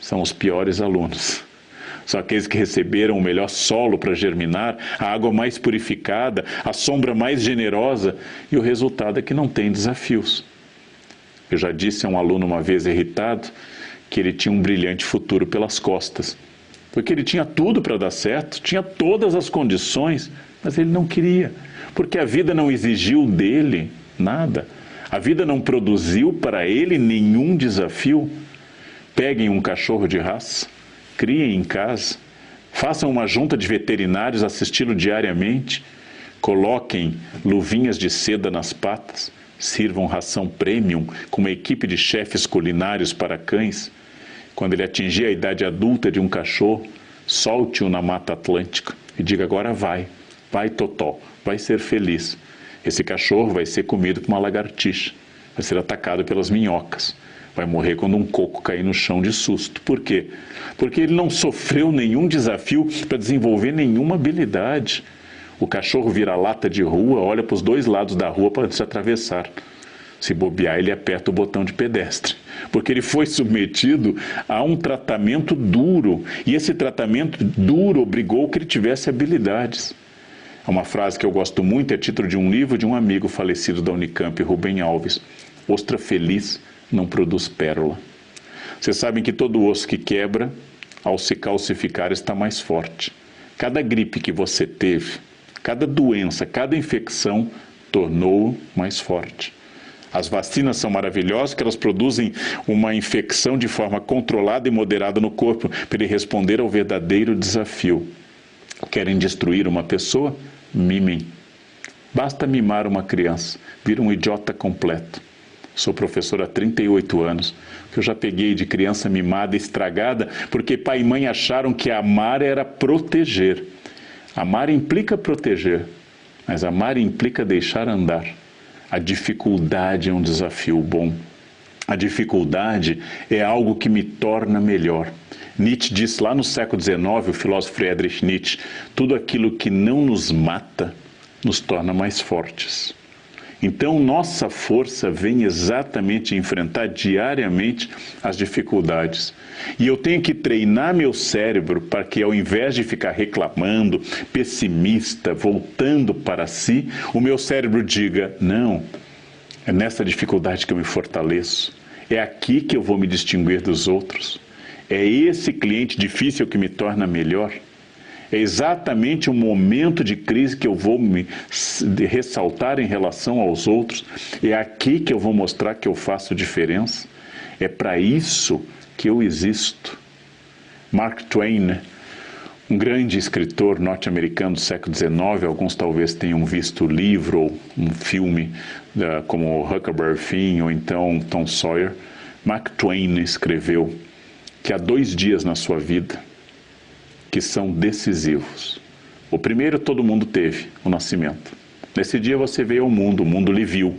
são os piores alunos. São aqueles que receberam o melhor solo para germinar, a água mais purificada, a sombra mais generosa, e o resultado é que não tem desafios. Eu já disse a um aluno uma vez irritado que ele tinha um brilhante futuro pelas costas, porque ele tinha tudo para dar certo, tinha todas as condições, mas ele não queria, porque a vida não exigiu dele nada. A vida não produziu para ele nenhum desafio. Peguem um cachorro de raça, criem em casa, façam uma junta de veterinários assisti-lo diariamente, coloquem luvinhas de seda nas patas, sirvam ração premium com uma equipe de chefes culinários para cães. Quando ele atingir a idade adulta de um cachorro, solte-o na Mata Atlântica e diga, agora vai Totó, vai ser feliz. Esse cachorro vai ser comido por uma lagartixa, vai ser atacado pelas minhocas, vai morrer quando um coco cair no chão de susto. Por quê? Porque ele não sofreu nenhum desafio para desenvolver nenhuma habilidade. O cachorro vira lata de rua, olha para os dois lados da rua para se atravessar. Se bobear, ele aperta o botão de pedestre, porque ele foi submetido a um tratamento duro, e esse tratamento duro obrigou que ele tivesse habilidades. É uma frase que eu gosto muito, é título de um livro de um amigo falecido da Unicamp, Rubem Alves. Ostra feliz não produz pérola. Vocês sabem que todo osso que quebra, ao se calcificar, está mais forte. Cada gripe que você teve, cada doença, cada infecção, tornou-o mais forte. As vacinas são maravilhosas, que elas produzem uma infecção de forma controlada e moderada no corpo, para ele responder ao verdadeiro desafio. Querem destruir uma pessoa? Mimem. Basta mimar uma criança, vira um idiota completo. Sou professor há 38 anos, que eu já peguei de criança mimada, estragada, porque pai e mãe acharam que amar era proteger. Amar implica proteger, mas amar implica deixar andar. A dificuldade é um desafio bom. A dificuldade é algo que me torna melhor. Nietzsche disse lá no século XIX, o filósofo Friedrich Nietzsche, tudo aquilo que não nos mata nos torna mais fortes. Então, nossa força vem exatamente enfrentar diariamente as dificuldades. E eu tenho que treinar meu cérebro para que, ao invés de ficar reclamando, pessimista, voltando para si, o meu cérebro diga, não, é nessa dificuldade que eu me fortaleço. É aqui que eu vou me distinguir dos outros. É esse cliente difícil que me torna melhor. É exatamente o momento de crise que eu vou me ressaltar em relação aos outros. É aqui que eu vou mostrar que eu faço diferença. É para isso que eu existo. Mark Twain, um grande escritor norte-americano do século XIX, alguns talvez tenham visto o livro ou um filme como Huckleberry Finn ou então Tom Sawyer. Mark Twain escreveu que há 2 dias na sua vida que são decisivos. O primeiro todo mundo teve, o nascimento. Nesse dia você veio ao mundo, o mundo lhe viu.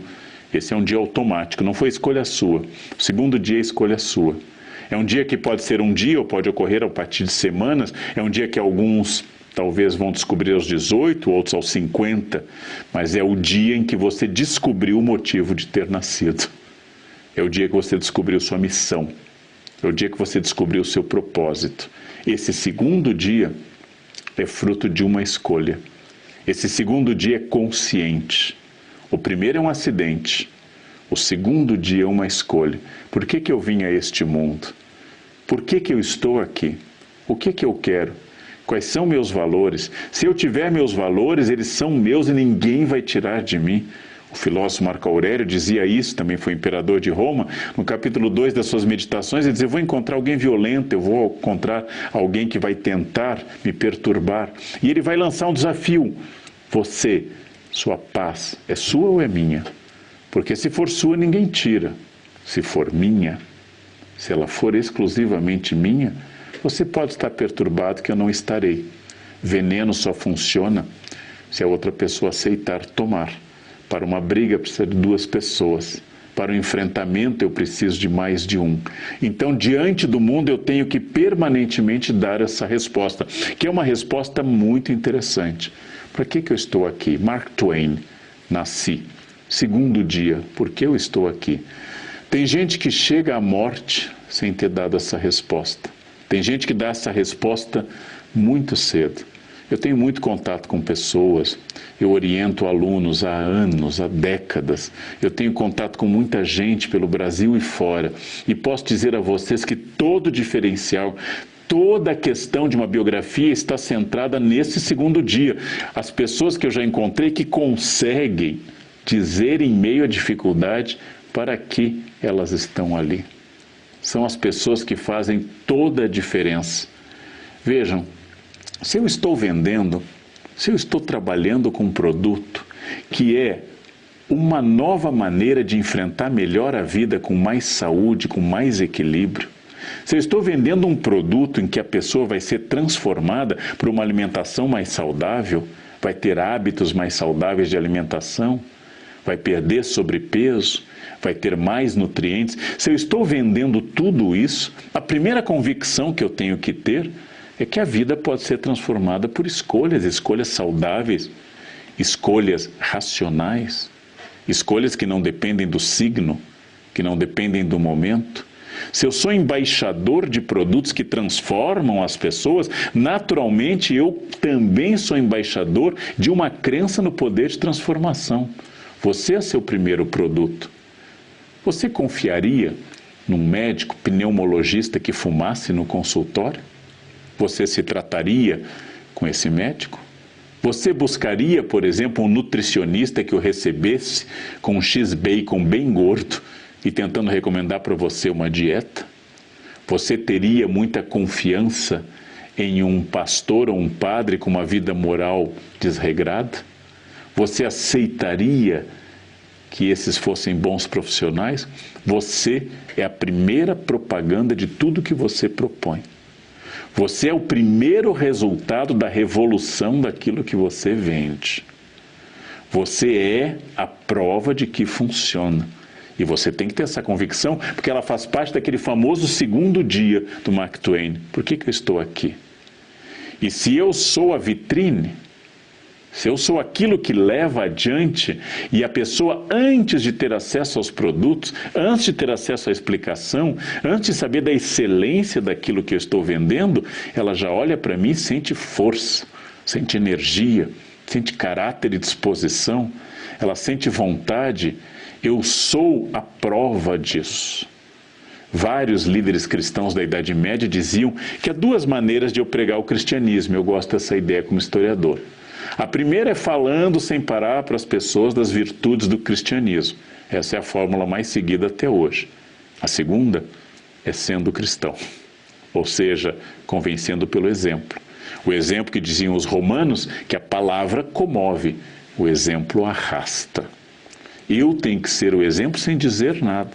Esse é um dia automático, não foi escolha sua. O segundo dia é escolha sua. É um dia que pode ser um dia ou pode ocorrer a partir de semanas. É um dia que alguns talvez vão descobrir aos 18, outros aos 50. Mas é o dia em que você descobriu o motivo de ter nascido. É o dia que você descobriu sua missão. É o dia que você descobriu o seu propósito. Esse segundo dia é fruto de uma escolha. Esse segundo dia é consciente. O primeiro é um acidente. O segundo dia é uma escolha. Por que eu vim a este mundo? Por que eu estou aqui? O que eu quero? Quais são meus valores? Se eu tiver meus valores, eles são meus e ninguém vai tirar de mim. O filósofo Marco Aurélio dizia isso, também foi imperador de Roma. No capítulo 2 das suas meditações, ele dizia, eu vou encontrar alguém violento, eu vou encontrar alguém que vai tentar me perturbar. E ele vai lançar um desafio. Você, sua paz, é sua ou é minha? Porque se for sua, ninguém tira. Se for minha, se ela for exclusivamente minha, você pode estar perturbado que eu não estarei. Veneno só funciona se a outra pessoa aceitar tomar. Para uma briga precisa de 2 pessoas. Para o enfrentamento eu preciso de mais de um. Então, diante do mundo, eu tenho que permanentemente dar essa resposta, que é uma resposta muito interessante. Para que eu estou aqui? Mark Twain, nasci. Segundo dia, por que eu estou aqui? Tem gente que chega à morte sem ter dado essa resposta. Tem gente que dá essa resposta muito cedo. Eu tenho muito contato com pessoas, eu oriento alunos há anos, há décadas. Eu tenho contato com muita gente pelo Brasil e fora. E posso dizer a vocês que todo diferencial, toda a questão de uma biografia está centrada nesse segundo dia. As pessoas que eu já encontrei que conseguem dizer em meio à dificuldade para que elas estão ali. São as pessoas que fazem toda a diferença. Vejam, se eu estou vendendo, se eu estou trabalhando com um produto que é uma nova maneira de enfrentar melhor a vida com mais saúde, com mais equilíbrio, se eu estou vendendo um produto em que a pessoa vai ser transformada por uma alimentação mais saudável, vai ter hábitos mais saudáveis de alimentação, vai perder sobrepeso, vai ter mais nutrientes. Se eu estou vendendo tudo isso, a primeira convicção que eu tenho que ter é que a vida pode ser transformada por escolhas, escolhas saudáveis, escolhas racionais, escolhas que não dependem do signo, que não dependem do momento. Se eu sou embaixador de produtos que transformam as pessoas, naturalmente eu também sou embaixador de uma crença no poder de transformação. Você é seu primeiro produto. Você confiaria num médico pneumologista que fumasse no consultório? Você se trataria com esse médico? Você buscaria, por exemplo, um nutricionista que o recebesse com um X-Bacon bem gordo e tentando recomendar para você uma dieta? Você teria muita confiança em um pastor ou um padre com uma vida moral desregrada? Você aceitaria que esses fossem bons profissionais? Você é a primeira propaganda de tudo que você propõe. Você é o primeiro resultado da revolução daquilo que você vende. Você é a prova de que funciona. E você tem que ter essa convicção, porque ela faz parte daquele famoso segundo dia do Mark Twain. Por que eu estou aqui? E se eu sou a vitrine, se eu sou aquilo que leva adiante, e a pessoa, antes de ter acesso aos produtos, antes de ter acesso à explicação, antes de saber da excelência daquilo que eu estou vendendo, ela já olha para mim e sente força, sente energia, sente caráter e disposição, ela sente vontade. Eu sou a prova disso. Vários líderes cristãos da Idade Média diziam que há duas maneiras de eu pregar o cristianismo. Eu gosto dessa ideia como historiador. A primeira é falando sem parar para as pessoas das virtudes do cristianismo. Essa é a fórmula mais seguida até hoje. A segunda é sendo cristão, ou seja, convencendo pelo exemplo. O exemplo que diziam os romanos, que a palavra comove, o exemplo arrasta. Eu tenho que ser o exemplo sem dizer nada.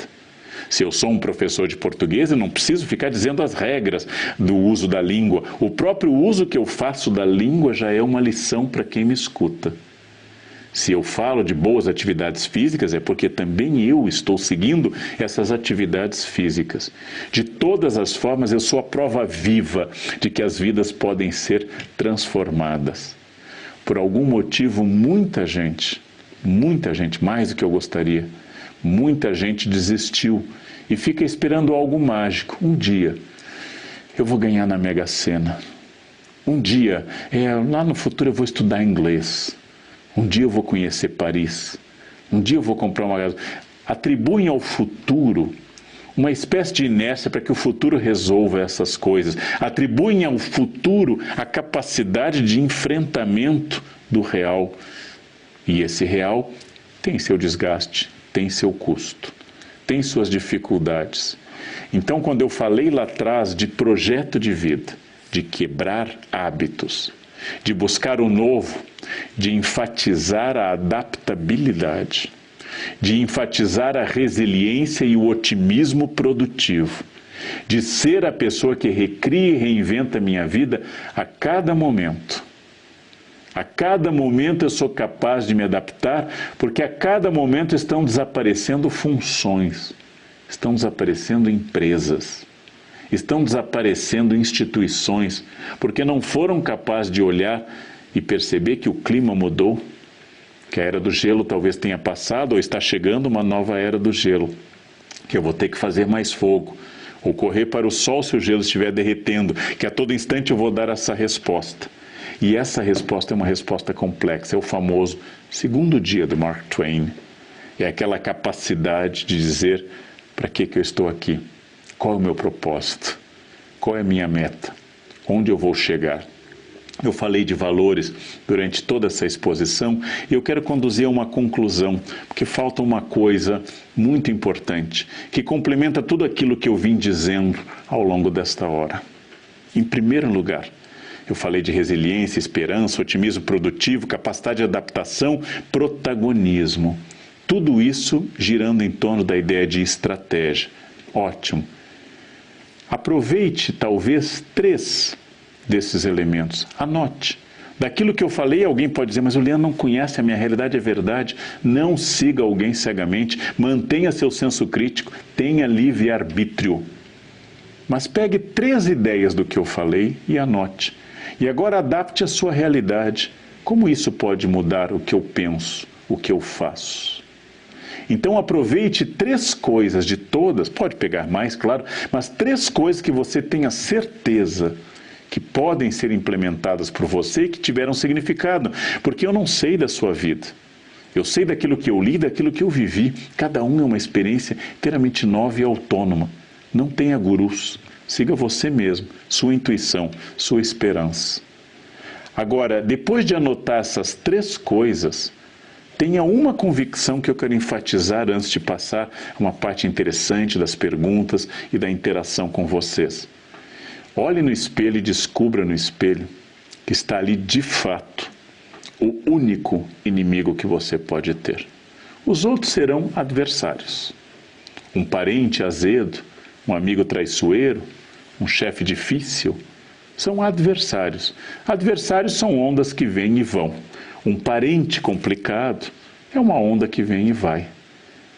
Se eu sou um professor de português, eu não preciso ficar dizendo as regras do uso da língua. O próprio uso que eu faço da língua já é uma lição para quem me escuta. Se eu falo de boas atividades físicas, é porque também eu estou seguindo essas atividades físicas. De todas as formas, eu sou a prova viva de que as vidas podem ser transformadas. Por algum motivo, muita gente, mais do que eu gostaria, muita gente desistiu e fica esperando algo mágico. Um dia eu vou ganhar na Mega Sena. Um dia, lá no futuro eu vou estudar inglês. Um dia eu vou conhecer Paris. Um dia eu vou comprar uma casa. Atribuem ao futuro uma espécie de inércia para que o futuro resolva essas coisas. Atribuem ao futuro a capacidade de enfrentamento do real. E esse real tem seu desgaste, tem seu custo, tem suas dificuldades. Então, quando eu falei lá atrás de projeto de vida, de quebrar hábitos, de buscar o novo, de enfatizar a adaptabilidade, de enfatizar a resiliência e o otimismo produtivo, de ser a pessoa que recria e reinventa a minha vida a cada momento. A cada momento eu sou capaz de me adaptar, porque a cada momento estão desaparecendo funções, estão desaparecendo empresas, estão desaparecendo instituições, porque não foram capazes de olhar e perceber que o clima mudou, que a era do gelo talvez tenha passado ou está chegando uma nova era do gelo, que eu vou ter que fazer mais fogo, ou correr para o sol se o gelo estiver derretendo, que a todo instante eu vou dar essa resposta. E essa resposta é uma resposta complexa, é o famoso segundo dia do Mark Twain. É aquela capacidade de dizer para que eu estou aqui, qual é o meu propósito, qual é a minha meta, onde eu vou chegar. Eu falei de valores durante toda essa exposição e eu quero conduzir a uma conclusão, porque falta uma coisa muito importante, que complementa tudo aquilo que eu vim dizendo ao longo desta hora. Em primeiro lugar, eu falei de resiliência, esperança, otimismo produtivo, capacidade de adaptação, protagonismo. Tudo isso girando em torno da ideia de estratégia. Ótimo. Aproveite talvez 3 desses elementos. Anote. Daquilo que eu falei, alguém pode dizer, mas o Leandro não conhece a minha realidade, é verdade. Não siga alguém cegamente, mantenha seu senso crítico, tenha livre-arbítrio. Mas pegue 3 ideias do que eu falei e anote. E agora adapte a sua realidade. Como isso pode mudar o que eu penso, o que eu faço? Então aproveite 3 coisas de todas, pode pegar mais, claro, mas 3 coisas que você tenha certeza que podem ser implementadas por você e que tiveram significado. Porque eu não sei da sua vida. Eu sei daquilo que eu li, daquilo que eu vivi. Cada um é uma experiência inteiramente nova e autônoma. Não tenha gurus. Siga você mesmo, sua intuição, sua esperança. Agora, depois de anotar essas 3 coisas, tenha uma convicção que eu quero enfatizar antes de passar uma parte interessante das perguntas e da interação com vocês. Olhe no espelho e descubra no espelho que está ali de fato o único inimigo que você pode ter. Os outros serão adversários. Um parente azedo, um amigo traiçoeiro, um chefe difícil, são adversários. Adversários são ondas que vêm e vão. Um parente complicado é uma onda que vem e vai.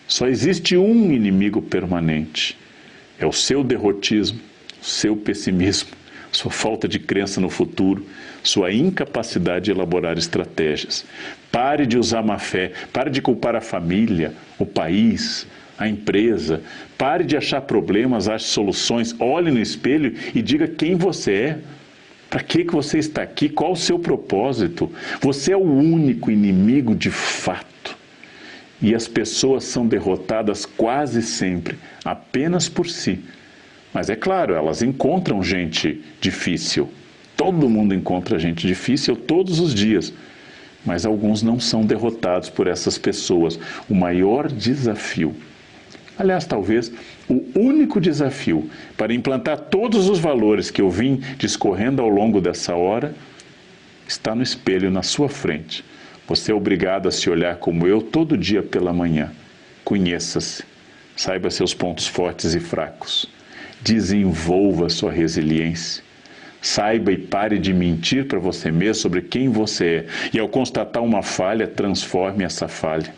Só existe um inimigo permanente. É o seu derrotismo, o seu pessimismo, sua falta de crença no futuro, sua incapacidade de elaborar estratégias. Pare de usar má fé, pare de culpar a família, o país, a empresa. Pare de achar problemas, ache soluções. Olhe no espelho e diga quem você é. Para que você está aqui? Qual o seu propósito? Você é o único inimigo de fato. E as pessoas são derrotadas quase sempre, apenas por si. Mas é claro, elas encontram gente difícil. Todo mundo encontra gente difícil todos os dias. Mas alguns não são derrotados por essas pessoas. O maior desafio, aliás, talvez o único desafio para implantar todos os valores que eu vim discorrendo ao longo dessa hora, está no espelho na sua frente. Você é obrigado a se olhar como eu todo dia pela manhã. Conheça-se, saiba seus pontos fortes e fracos. Desenvolva sua resiliência. Saiba e pare de mentir para você mesmo sobre quem você é. E ao constatar uma falha, transforme essa falha.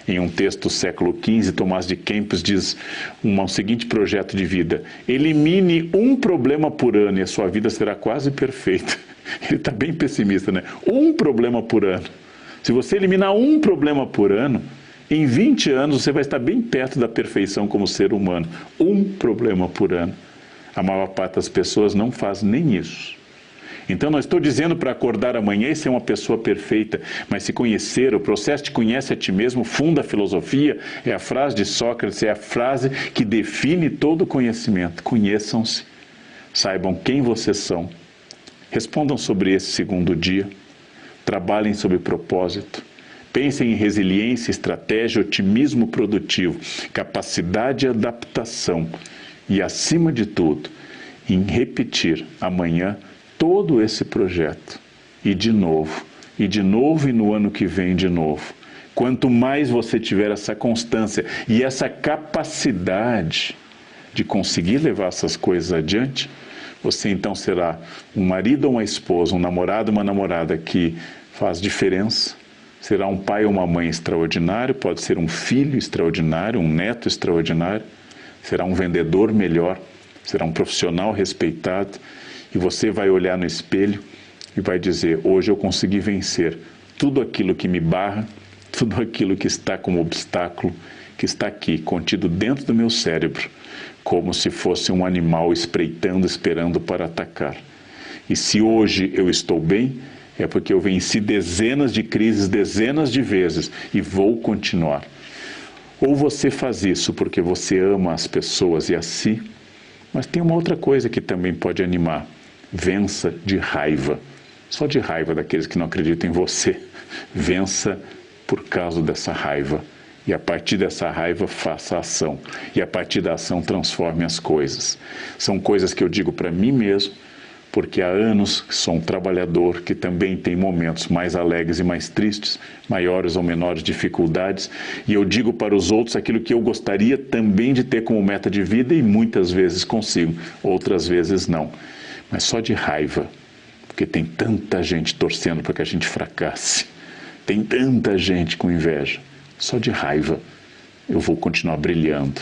Em um texto do século XV, Tomás de Kempis diz um seguinte projeto de vida: elimine um problema por ano e a sua vida será quase perfeita. Ele está bem pessimista, né? Um problema por ano. Se você eliminar um problema por ano, em 20 anos você vai estar bem perto da perfeição como ser humano. Um problema por ano. A maior parte das pessoas não faz nem isso. Então não estou dizendo para acordar amanhã e ser uma pessoa perfeita, mas se conhecer, o processo de conhece a ti mesmo, funda a filosofia, é a frase de Sócrates, é a frase que define todo o conhecimento. Conheçam-se, saibam quem vocês são, respondam sobre esse segundo dia, trabalhem sobre propósito, pensem em resiliência, estratégia, otimismo produtivo, capacidade de adaptação e, acima de tudo, em repetir amanhã todo esse projeto, e de novo, e no ano que vem de novo. Quanto mais você tiver essa constância e essa capacidade de conseguir levar essas coisas adiante, você então será um marido ou uma esposa, um namorado ou uma namorada que faz diferença, será um pai ou uma mãe extraordinário, pode ser um filho extraordinário, um neto extraordinário, será um vendedor melhor, será um profissional respeitado, e você vai olhar no espelho e vai dizer: hoje eu consegui vencer tudo aquilo que me barra, tudo aquilo que está como obstáculo, que está aqui, contido dentro do meu cérebro, como se fosse um animal espreitando, esperando para atacar. E se hoje eu estou bem, é porque eu venci dezenas de crises, dezenas de vezes, e vou continuar. Ou você faz isso porque você ama as pessoas e a si, mas tem uma outra coisa que também pode animar. Vença de raiva. Só de raiva daqueles que não acreditam em você. Vença por causa dessa raiva. E a partir dessa raiva, faça a ação. E a partir da ação, transforme as coisas. São coisas que eu digo para mim mesmo, porque há anos sou um trabalhador que também tem momentos mais alegres e mais tristes, maiores ou menores dificuldades, e eu digo para os outros aquilo que eu gostaria também de ter como meta de vida, e muitas vezes consigo, outras vezes não. Mas só de raiva, porque tem tanta gente torcendo para que a gente fracasse, tem tanta gente com inveja. Só de raiva eu vou continuar brilhando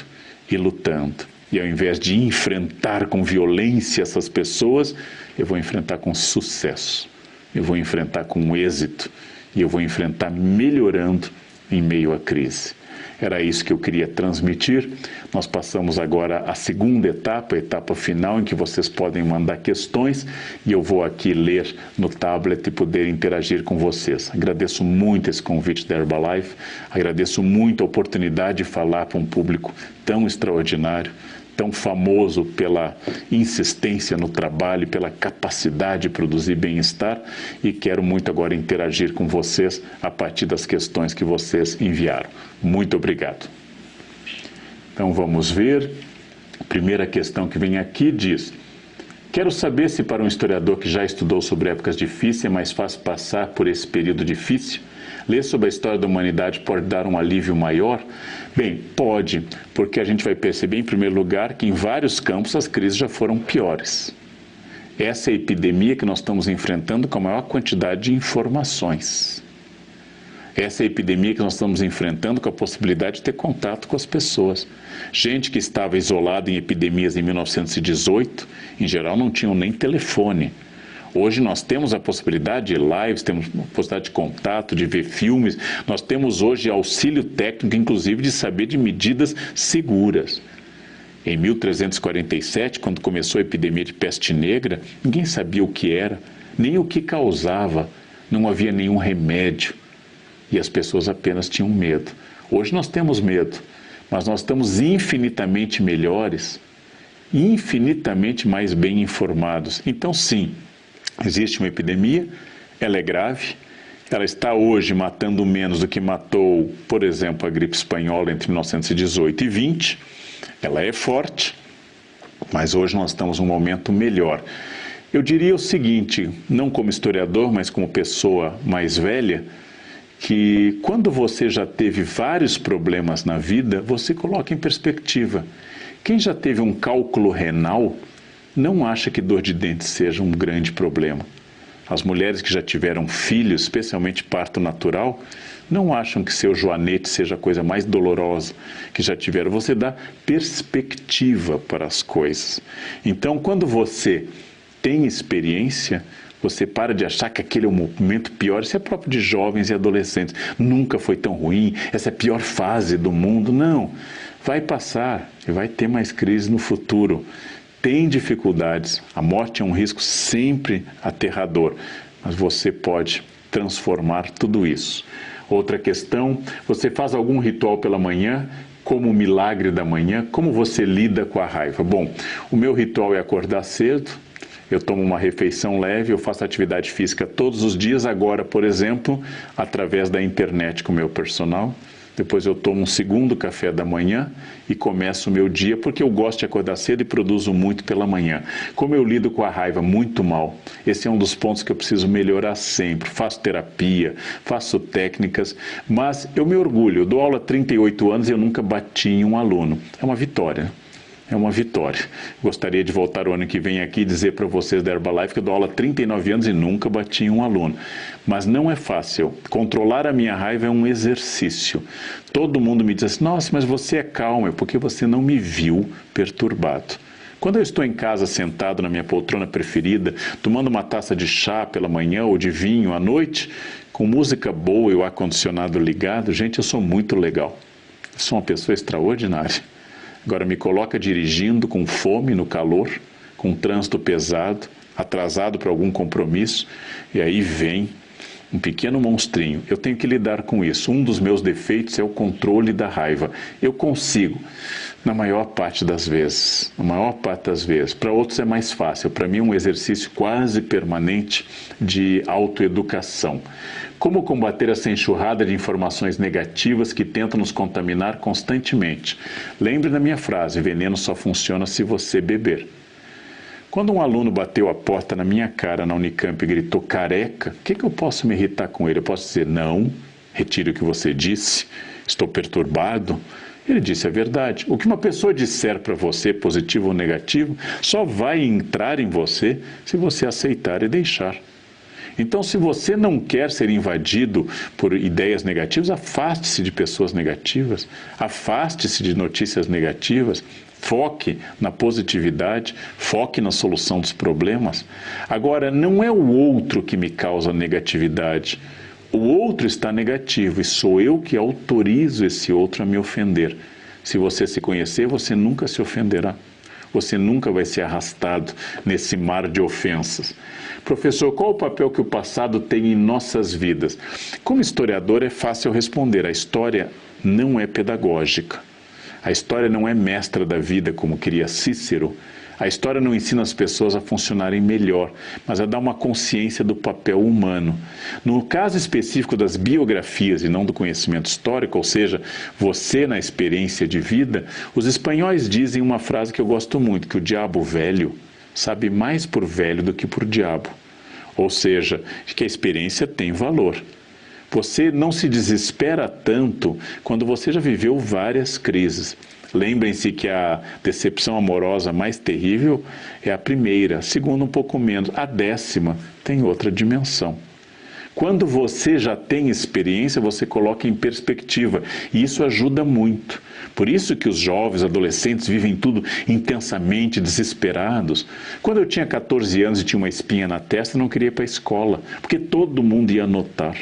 e lutando. E ao invés de enfrentar com violência essas pessoas, eu vou enfrentar com sucesso, eu vou enfrentar com êxito, e eu vou enfrentar melhorando em meio à crise. Era isso que eu queria transmitir. Nós passamos agora à segunda etapa, a etapa final, em que vocês podem mandar questões, e eu vou aqui ler no tablet e poder interagir com vocês. Agradeço muito esse convite da Herbalife, agradeço muito a oportunidade de falar para um público tão extraordinário, tão famoso pela insistência no trabalho, pela capacidade de produzir bem-estar, e quero muito agora interagir com vocês a partir das questões que vocês enviaram. Muito obrigado. Então vamos ver. A primeira questão que vem aqui diz: quero saber se para um historiador que já estudou sobre épocas difíceis é mais fácil passar por esse período difícil? Ler sobre a história da humanidade pode dar um alívio maior? Bem, pode, porque a gente vai perceber, em primeiro lugar, que em vários campos as crises já foram piores. Essa é a epidemia que nós estamos enfrentando com a maior quantidade de informações. Essa é a epidemia que nós estamos enfrentando com a possibilidade de ter contato com as pessoas. Gente que estava isolada em epidemias em 1918, em geral não tinham nem telefone. Hoje nós temos a possibilidade de lives, temos a possibilidade de contato, de ver filmes. Nós temos hoje auxílio técnico, inclusive, de saber de medidas seguras. Em 1347, quando começou a epidemia de peste negra, ninguém sabia o que era, nem o que causava. Não havia nenhum remédio. E as pessoas apenas tinham medo. Hoje nós temos medo, mas nós estamos infinitamente melhores, infinitamente mais bem informados. Então, sim, existe uma epidemia, ela é grave, ela está hoje matando menos do que matou, por exemplo, a gripe espanhola entre 1918 e 20. Ela é forte, mas hoje nós estamos num momento melhor. Eu diria o seguinte, não como historiador, mas como pessoa mais velha, que quando você já teve vários problemas na vida, você coloca em perspectiva. Quem já teve um cálculo renal não acha que dor de dente seja um grande problema. As mulheres que já tiveram filhos, especialmente parto natural, não acham que seu joanete seja a coisa mais dolorosa que já tiveram. Você dá perspectiva para as coisas. Então, quando você tem experiência, você para de achar que aquele é um momento pior. Isso é próprio de jovens e adolescentes. Nunca foi tão ruim, essa é a pior fase do mundo. Não, vai passar e vai ter mais crise no futuro. Tem dificuldades, a morte é um risco sempre aterrador, mas você pode transformar tudo isso. Outra questão, você faz algum ritual pela manhã, como o milagre da manhã? Como você lida com a raiva? Bom, o meu ritual é acordar cedo, eu tomo uma refeição leve, eu faço atividade física todos os dias, agora, por exemplo, através da internet com o meu personal. Depois eu tomo um segundo café da manhã e começo o meu dia, porque eu gosto de acordar cedo e produzo muito pela manhã. Como eu lido com a raiva muito mal, esse é um dos pontos que eu preciso melhorar sempre. Faço terapia, faço técnicas, mas eu me orgulho. Eu dou aula há 38 anos e eu nunca bati em um aluno. É uma vitória, né? É uma vitória. Gostaria de voltar o ano que vem aqui e dizer para vocês da Herbalife que eu dou aula há 39 anos e nunca bati em um aluno. Mas não é fácil. Controlar a minha raiva é um exercício. Todo mundo me diz assim, nossa, mas você é calmo, é porque você não me viu perturbado. Quando eu estou em casa sentado na minha poltrona preferida, tomando uma taça de chá pela manhã ou de vinho à noite, com música boa e o ar-condicionado ligado, gente, eu sou muito legal. Eu sou uma pessoa extraordinária. Agora me coloca dirigindo com fome no calor, com trânsito pesado, atrasado para algum compromisso, e aí vem um pequeno monstrinho. Eu tenho que lidar com isso. Um dos meus defeitos é o controle da raiva. Eu consigo, na maior parte das vezes. Na maior parte das vezes. Para outros é mais fácil. Para mim é um exercício quase permanente de autoeducação. Como combater essa enxurrada de informações negativas que tentam nos contaminar constantemente? Lembre da minha frase, veneno só funciona se você beber. Quando um aluno bateu a porta na minha cara na Unicamp e gritou careca, o que eu posso me irritar com ele? Eu posso dizer, não, retire o que você disse, estou perturbado. Ele disse a verdade. O que uma pessoa disser para você, positivo ou negativo, só vai entrar em você se você aceitar e deixar. Então, se você não quer ser invadido por ideias negativas, afaste-se de pessoas negativas, afaste-se de notícias negativas, foque na positividade, foque na solução dos problemas. Agora, não é o outro que me causa negatividade. O outro está negativo e sou eu que autorizo esse outro a me ofender. Se você se conhecer, você nunca se ofenderá. Você nunca vai ser arrastado nesse mar de ofensas. Professor, qual o papel que o passado tem em nossas vidas? Como historiador é fácil responder, a história não é pedagógica. A história não é mestra da vida, como queria Cícero. A história não ensina as pessoas a funcionarem melhor, mas a dar uma consciência do papel humano. No caso específico das biografias e não do conhecimento histórico, ou seja, você na experiência de vida, os espanhóis dizem uma frase que eu gosto muito, que o diabo velho sabe mais por velho do que por diabo. Ou seja, que a experiência tem valor. Você não se desespera tanto quando você já viveu várias crises. Lembrem-se que a decepção amorosa mais terrível é a primeira, a segunda um pouco menos, a 10ª tem outra dimensão. Quando você já tem experiência, você coloca em perspectiva e isso ajuda muito. Por isso que os jovens, adolescentes vivem tudo intensamente, desesperados. Quando eu tinha 14 anos e tinha uma espinha na testa, eu não queria ir para a escola, porque todo mundo ia notar.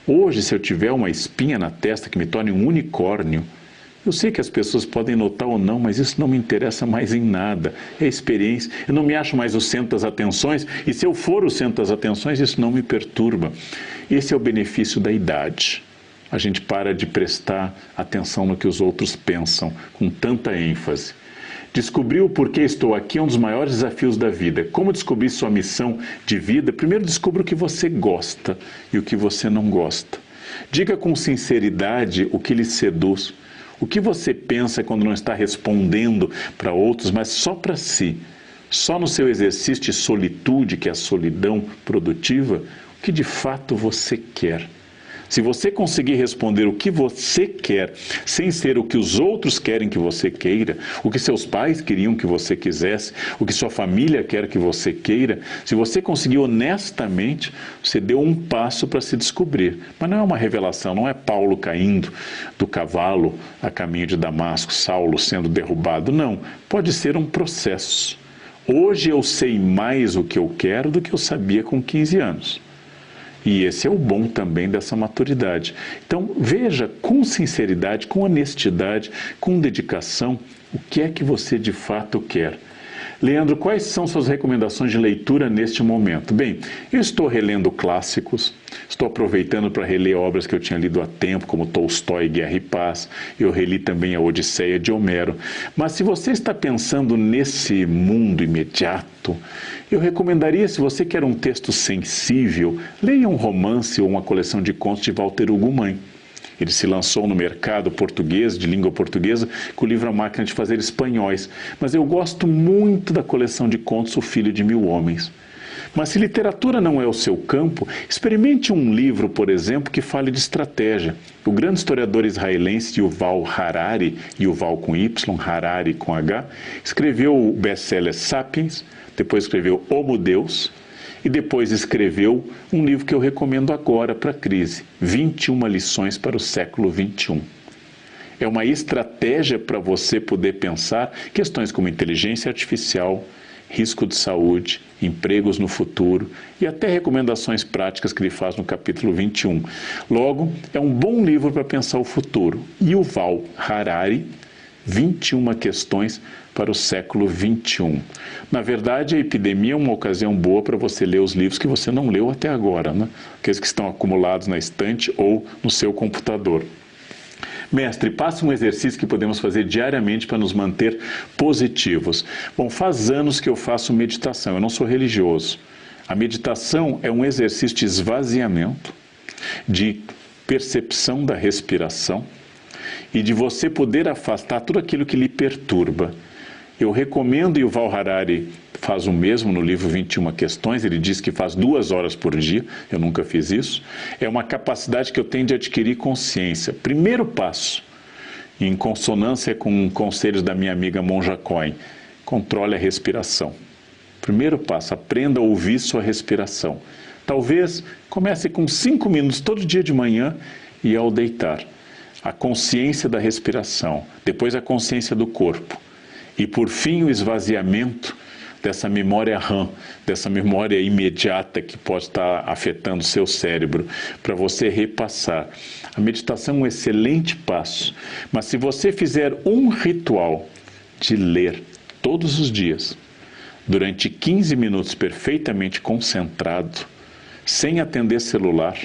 Hoje, se eu tiver uma espinha na testa que me torne um unicórnio, eu sei que as pessoas podem notar ou não, mas isso não me interessa mais em nada. É experiência. Eu não me acho mais o centro das atenções, e se eu for o centro das atenções, isso não me perturba. Esse é o benefício da idade. A gente para de prestar atenção no que os outros pensam, com tanta ênfase. Descobrir o porquê estou aqui é um dos maiores desafios da vida. Como descobrir sua missão de vida? Primeiro descubra o que você gosta e o que você não gosta. Diga com sinceridade o que lhe seduz. O que você pensa quando não está respondendo para outros, mas só para si? Só no seu exercício de solitude, que é a solidão produtiva, o que de fato você quer? Se você conseguir responder o que você quer, sem ser o que os outros querem que você queira, o que seus pais queriam que você quisesse, o que sua família quer que você queira, se você conseguir honestamente, você deu um passo para se descobrir. Mas não é uma revelação, não é Paulo caindo do cavalo a caminho de Damasco, Saulo sendo derrubado, não. Pode ser um processo. Hoje eu sei mais o que eu quero do que eu sabia com 15 anos. E esse é o bom também dessa maturidade. Então, veja com sinceridade, com honestidade, com dedicação, o que é que você de fato quer. Leandro, quais são suas recomendações de leitura neste momento? Bem, eu estou relendo clássicos, estou aproveitando para reler obras que eu tinha lido há tempo, como Tolstói, Guerra e Paz. Eu reli também a Odisseia de Homero. Mas se você está pensando nesse mundo imediato, eu recomendaria, se você quer um texto sensível, leia um romance ou uma coleção de contos de Walter Hugo Mãe. Ele se lançou no mercado português, de língua portuguesa, com o livro A Máquina de Fazer Espanhóis. Mas eu gosto muito da coleção de contos O Filho de Mil Homens. Mas se literatura não é o seu campo, experimente um livro, por exemplo, que fale de estratégia. O grande historiador israelense Yuval Harari, Yuval com Y, Harari com H, escreveu o best-seller Sapiens, depois escreveu Homo Deus, e depois escreveu um livro que eu recomendo agora para a crise, 21 lições para o século XXI. É uma estratégia para você poder pensar questões como inteligência artificial, risco de saúde, empregos no futuro e até recomendações práticas que ele faz no capítulo 21. Logo, é um bom livro para pensar o futuro. Yuval Harari, 21 questões para o século XXI. Na verdade, a epidemia é uma ocasião boa para você ler os livros que você não leu até agora, né? Aqueles que estão acumulados na estante ou no seu computador. Mestre, passe um exercício que podemos fazer diariamente para nos manter positivos. Bom, faz anos que eu faço meditação, eu não sou religioso. A meditação é um exercício de esvaziamento, de percepção da respiração e de você poder afastar tudo aquilo que lhe perturba. Eu recomendo, e o Yuval Harari faz o mesmo no livro 21 Questões, ele diz que faz 2 horas por dia, eu nunca fiz isso. É uma capacidade que eu tenho de adquirir consciência. Primeiro passo, em consonância com conselhos da minha amiga Monja Cohen, controle a respiração. Primeiro passo, aprenda a ouvir sua respiração. Talvez comece com 5 minutos todo dia de manhã e ao deitar. A consciência da respiração, depois a consciência do corpo. E por fim o esvaziamento dessa memória RAM, dessa memória imediata que pode estar afetando o seu cérebro, para você repassar. A meditação é um excelente passo, mas se você fizer um ritual de ler todos os dias, durante 15 minutos perfeitamente concentrado, sem atender celular,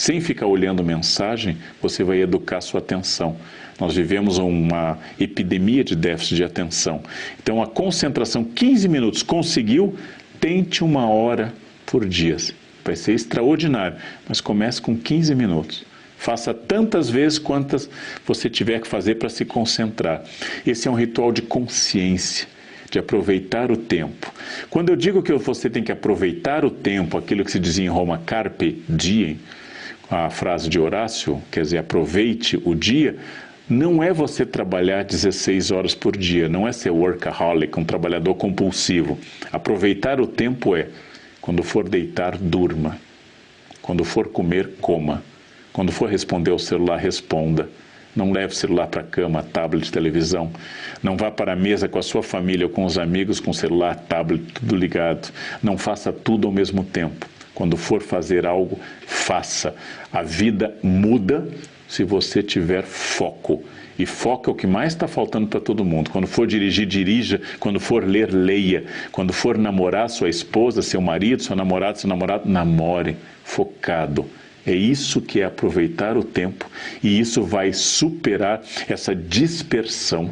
sem ficar olhando mensagem, você vai educar sua atenção. Nós vivemos uma epidemia de déficit de atenção. Então, a concentração, 15 minutos, conseguiu, tente 1 hora por dia. Vai ser extraordinário, mas comece com 15 minutos. Faça tantas vezes quantas você tiver que fazer para se concentrar. Esse é um ritual de consciência, de aproveitar o tempo. Quando eu digo que você tem que aproveitar o tempo, aquilo que se dizia em Roma, carpe diem, a frase de Horácio, quer dizer, aproveite o dia, não é você trabalhar 16 horas por dia, não é ser workaholic, um trabalhador compulsivo. Aproveitar o tempo é, quando for deitar, durma. Quando for comer, coma. Quando for responder ao celular, responda. Não leve o celular para a cama, tablet, televisão. Não vá para a mesa com a sua família ou com os amigos com o celular, tablet, tudo ligado. Não faça tudo ao mesmo tempo. Quando for fazer algo, faça. A vida muda se você tiver foco. E foco é o que mais está faltando para todo mundo. Quando for dirigir, dirija. Quando for ler, leia. Quando for namorar sua esposa, seu marido, seu namorado, namore. Focado. É isso que é aproveitar o tempo. E isso vai superar essa dispersão,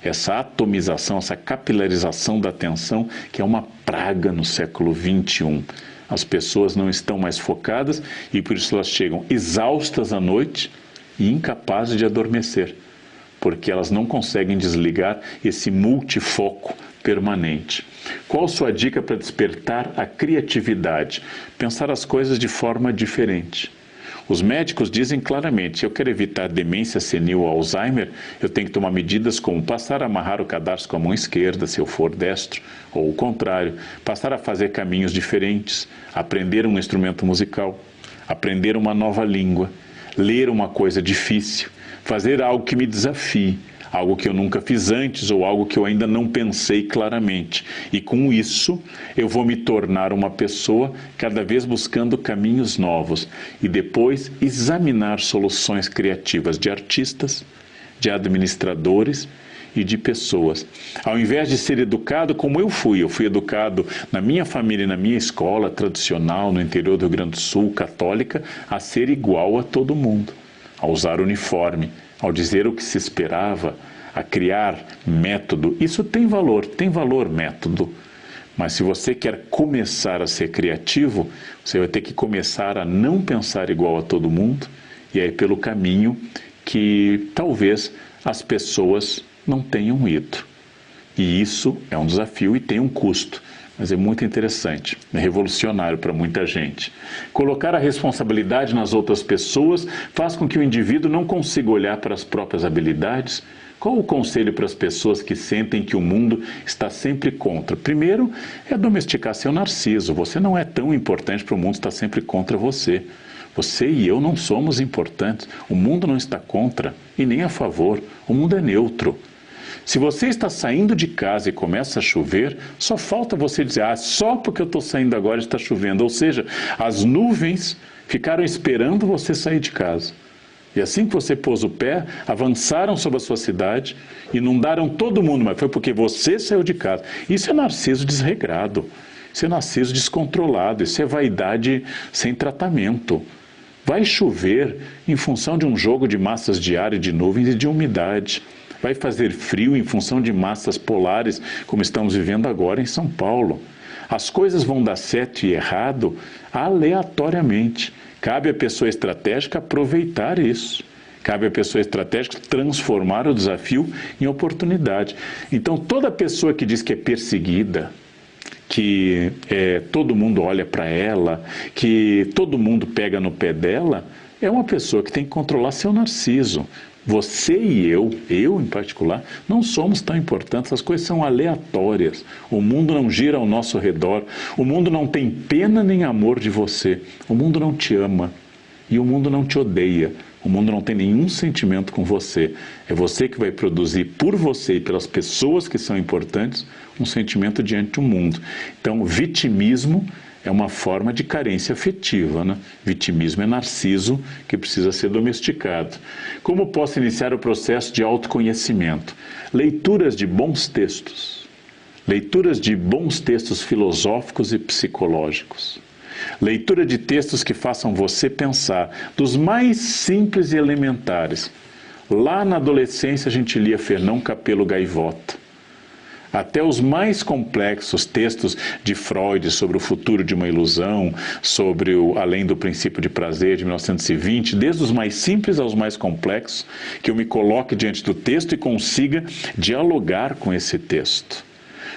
essa atomização, essa capilarização da atenção, que é uma praga no século XXI. As pessoas não estão mais focadas e por isso elas chegam exaustas à noite e incapazes de adormecer, porque elas não conseguem desligar esse multifoco permanente. Qual sua dica para despertar a criatividade? Pensar as coisas de forma diferente. Os médicos dizem claramente, se eu quero evitar demência senil ou Alzheimer, eu tenho que tomar medidas como passar a amarrar o cadarço com a mão esquerda, se eu for destro, ou o contrário, passar a fazer caminhos diferentes, aprender um instrumento musical, aprender uma nova língua, ler uma coisa difícil, fazer algo que me desafie, algo que eu nunca fiz antes ou algo que eu ainda não pensei claramente. E com isso, eu vou me tornar uma pessoa cada vez buscando caminhos novos e depois examinar soluções criativas de artistas, de administradores e de pessoas. Ao invés de ser educado como eu fui educado na minha família e na minha escola tradicional no interior do Rio Grande do Sul, católica, a ser igual a todo mundo, a usar uniforme, ao dizer o que se esperava, a criar método. Isso tem valor método. Mas se você quer começar a ser criativo, você vai ter que começar a não pensar igual a todo mundo, e aí pelo caminho que talvez as pessoas não tenham ido. E isso é um desafio e tem um custo. Mas é muito interessante, é revolucionário para muita gente. Colocar a responsabilidade nas outras pessoas faz com que o indivíduo não consiga olhar para as próprias habilidades. Qual o conselho para as pessoas que sentem que o mundo está sempre contra? Primeiro, é domesticar seu narciso. Você não é tão importante para o mundo estar sempre contra você. Você e eu não somos importantes. O mundo não está contra e nem a favor. O mundo é neutro. Se você está saindo de casa e começa a chover, só falta você dizer, só porque eu estou saindo agora está chovendo. Ou seja, as nuvens ficaram esperando você sair de casa. E assim que você pôs o pé, avançaram sobre a sua cidade, inundaram todo mundo, mas foi porque você saiu de casa. Isso é narciso desregrado, isso é narciso descontrolado, isso é vaidade sem tratamento. Vai chover em função de um jogo de massas de ar e de nuvens e de umidade. Vai fazer frio em função de massas polares, como estamos vivendo agora em São Paulo. As coisas vão dar certo e errado aleatoriamente. Cabe à pessoa estratégica aproveitar isso. Cabe à pessoa estratégica transformar o desafio em oportunidade. Então, toda pessoa que diz que é perseguida, que todo mundo olha para ela, que todo mundo pega no pé dela, é uma pessoa que tem que controlar seu narciso. Você e eu em particular, não somos tão importantes, as coisas são aleatórias. O mundo não gira ao nosso redor, o mundo não tem pena nem amor de você, o mundo não te ama e o mundo não te odeia, o mundo não tem nenhum sentimento com você. É você que vai produzir por você e pelas pessoas que são importantes um sentimento diante do mundo. Então, vitimismo é uma forma de carência afetiva, né? Vitimismo é narciso que precisa ser domesticado. Como posso iniciar o processo de autoconhecimento? Leituras de bons textos. Leituras de bons textos filosóficos e psicológicos. Leitura de textos que façam você pensar, dos mais simples e elementares. Lá na adolescência a gente lia Fernão Capelo Gaivota. Até os mais complexos textos de Freud sobre o futuro de uma ilusão, sobre o Além do Princípio de Prazer, de 1920, desde os mais simples aos mais complexos, que eu me coloque diante do texto e consiga dialogar com esse texto.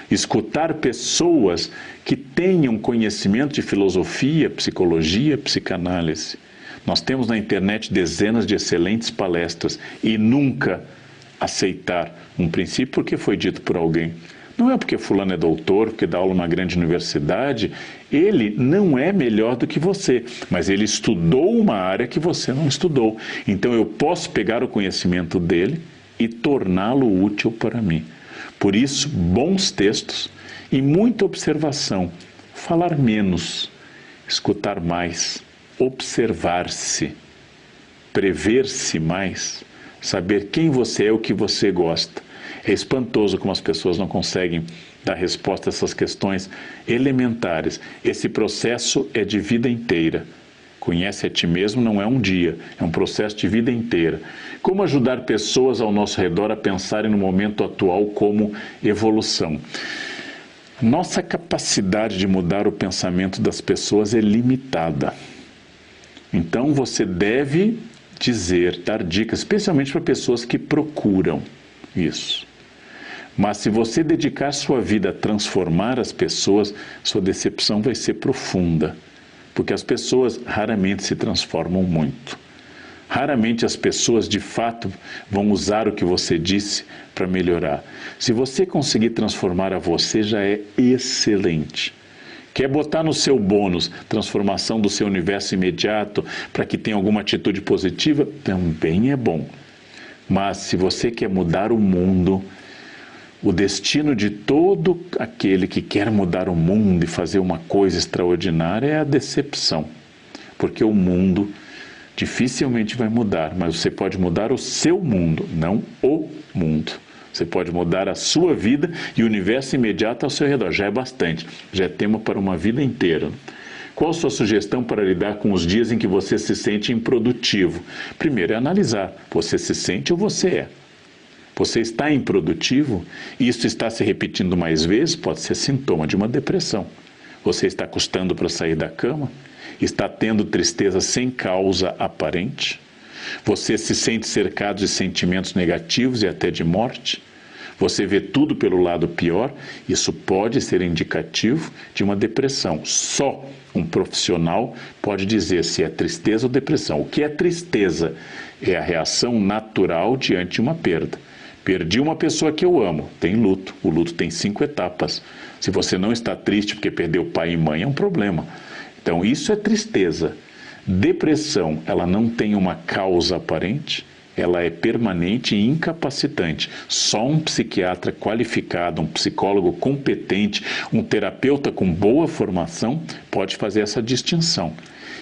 Escutar pessoas que tenham conhecimento de filosofia, psicologia, psicanálise. Nós temos na internet dezenas de excelentes palestras e nunca aceitar um princípio porque foi dito por alguém. Não é porque fulano é doutor, porque dá aula numa grande universidade, ele não é melhor do que você, mas ele estudou uma área que você não estudou. Então eu posso pegar o conhecimento dele e torná-lo útil para mim. Por isso, bons textos e muita observação. Falar menos, escutar mais, observar-se, prever-se mais, saber quem você é, o que você gosta. É espantoso como as pessoas não conseguem dar resposta a essas questões elementares. Esse processo é de vida inteira. Conhece a ti mesmo não é um dia, é um processo de vida inteira. Como ajudar pessoas ao nosso redor a pensarem no momento atual como evolução? Nossa capacidade de mudar o pensamento das pessoas é limitada. Então você deve dizer, dar dicas, especialmente para pessoas que procuram isso. Mas se você dedicar sua vida a transformar as pessoas, sua decepção vai ser profunda. Porque as pessoas raramente se transformam muito. Raramente as pessoas de fato vão usar o que você disse para melhorar. Se você conseguir transformar a você, já é excelente. Quer botar no seu bônus transformação do seu universo imediato para que tenha alguma atitude positiva? Também é bom. Mas se você quer mudar o mundo, o destino de todo aquele que quer mudar o mundo e fazer uma coisa extraordinária é a decepção. Porque o mundo dificilmente vai mudar, mas você pode mudar o seu mundo, não o mundo. Você pode mudar a sua vida e o universo imediato ao seu redor. Já é bastante, já é tema para uma vida inteira. Qual a sua sugestão para lidar com os dias em que você se sente improdutivo? Primeiro é analisar, você se sente ou você é? Você está improdutivo? Isso está se repetindo mais vezes? Pode ser sintoma de uma depressão. Você está custando para sair da cama? Está tendo tristeza sem causa aparente? Você se sente cercado de sentimentos negativos e até de morte? Você vê tudo pelo lado pior? Isso pode ser indicativo de uma depressão. Só um profissional pode dizer se é tristeza ou depressão. O que é tristeza? É a reação natural diante de uma perda. Perdi uma pessoa que eu amo, tem luto. O luto tem 5 etapas. Se você não está triste porque perdeu pai e mãe, é um problema. Então isso é tristeza. Depressão, ela não tem uma causa aparente, ela é permanente e incapacitante. Só um psiquiatra qualificado, um psicólogo competente, um terapeuta com boa formação pode fazer essa distinção.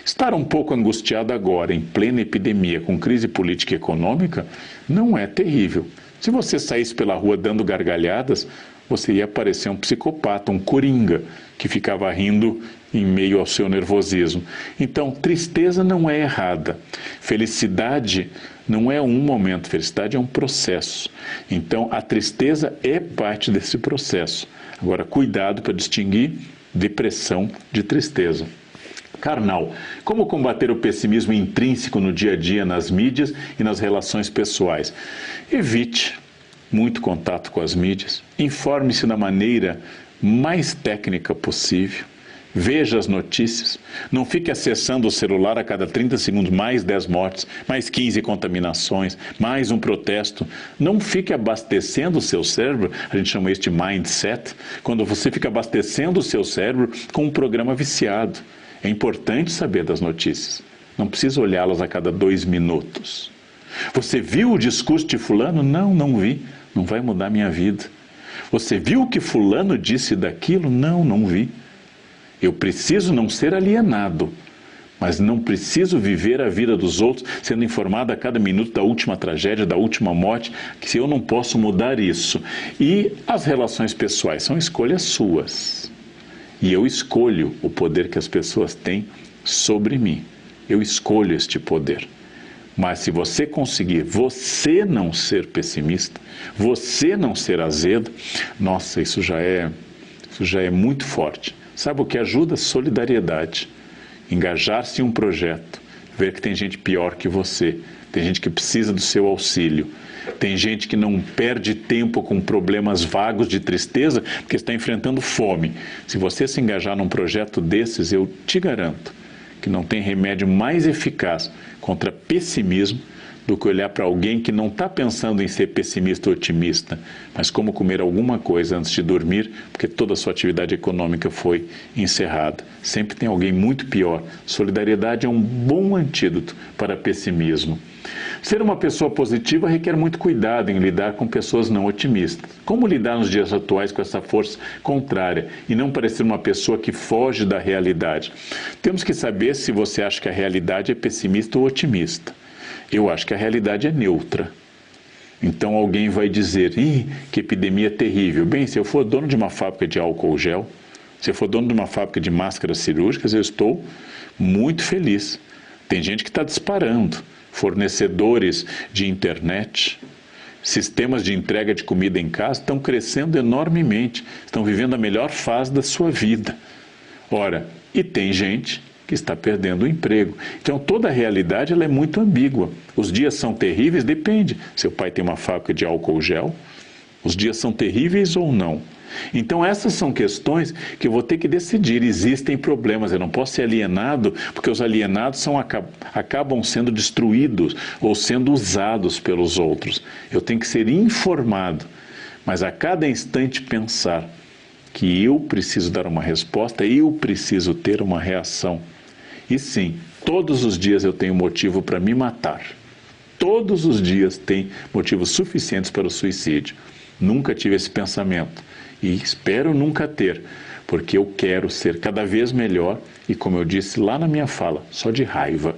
Estar um pouco angustiado agora, em plena epidemia, com crise política e econômica, não é terrível. Se você saísse pela rua dando gargalhadas, você ia parecer um psicopata, um coringa, que ficava rindo em meio ao seu nervosismo. Então, tristeza não é errada. Felicidade não é um momento, felicidade é um processo. Então, a tristeza é parte desse processo. Agora, cuidado para distinguir depressão de tristeza. Karnal, como combater o pessimismo intrínseco no dia a dia, nas mídias e nas relações pessoais? Evite muito contato com as mídias, informe-se da maneira mais técnica possível, veja as notícias, não fique acessando o celular a cada 30 segundos, mais 10 mortes, mais 15 contaminações, mais um protesto. Não fique abastecendo o seu cérebro, a gente chama isso de mindset, quando você fica abastecendo o seu cérebro com um programa viciado. É importante saber das notícias, não precisa olhá-las a cada 2 minutos. Você viu o discurso de fulano? Não, não vi. Não vai mudar minha vida. Você viu o que fulano disse daquilo? Não, não vi. Eu preciso não ser alienado, mas não preciso viver a vida dos outros sendo informado a cada minuto da última tragédia, da última morte, que se eu não posso mudar isso. E as relações pessoais são escolhas suas. E eu escolho o poder que as pessoas têm sobre mim. Eu escolho este poder. Mas se você conseguir, você não ser pessimista, você não ser azedo, nossa, isso já é muito forte. Sabe o que ajuda? Solidariedade. Engajar-se em um projeto, ver que tem gente pior que você, tem gente que precisa do seu auxílio, tem gente que não perde tempo com problemas vagos de tristeza porque está enfrentando fome. Se você se engajar num projeto desses, eu te garanto que não tem remédio mais eficaz contra pessimismo do que olhar para alguém que não está pensando em ser pessimista ou otimista, mas como comer alguma coisa antes de dormir, porque toda a sua atividade econômica foi encerrada. Sempre tem alguém muito pior. Solidariedade é um bom antídoto para pessimismo. Ser uma pessoa positiva requer muito cuidado em lidar com pessoas não otimistas. Como lidar nos dias atuais com essa força contrária e não parecer uma pessoa que foge da realidade? Temos que saber se você acha que a realidade é pessimista ou otimista. Eu acho que a realidade é neutra. Então alguém vai dizer, que epidemia terrível. Bem, se eu for dono de uma fábrica de álcool gel, se eu for dono de uma fábrica de máscaras cirúrgicas, eu estou muito feliz. Tem gente que está disparando. Fornecedores de internet, sistemas de entrega de comida em casa estão crescendo enormemente, estão vivendo a melhor fase da sua vida. Ora, e tem gente que está perdendo o emprego. Então toda a realidade ela é muito ambígua. Os dias são terríveis? Depende. Seu pai tem uma fábrica de álcool gel? Os dias são terríveis ou não? Então essas são questões que eu vou ter que decidir. Existem problemas, eu não posso ser alienado, porque os alienados acabam sendo destruídos ou sendo usados pelos outros. Eu tenho que ser informado, mas a cada instante pensar que eu preciso dar uma resposta, eu preciso ter uma reação. E sim, todos os dias eu tenho motivo para me matar. Todos os dias tem motivos suficientes para o suicídio. Nunca tive esse pensamento. E espero nunca ter, porque eu quero ser cada vez melhor e, como eu disse lá na minha fala, só de raiva.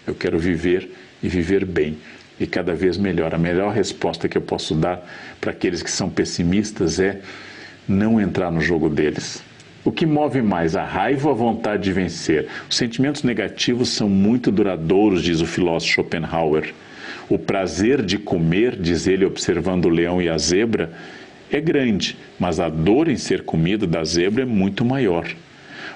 Eu quero viver e viver bem e cada vez melhor. A melhor resposta que eu posso dar para aqueles que são pessimistas é não entrar no jogo deles. O que move mais, a raiva ou a vontade de vencer? Os sentimentos negativos são muito duradouros, diz o filósofo Schopenhauer. O prazer de comer, diz ele observando o leão e a zebra, é grande, mas a dor em ser comido da zebra é muito maior.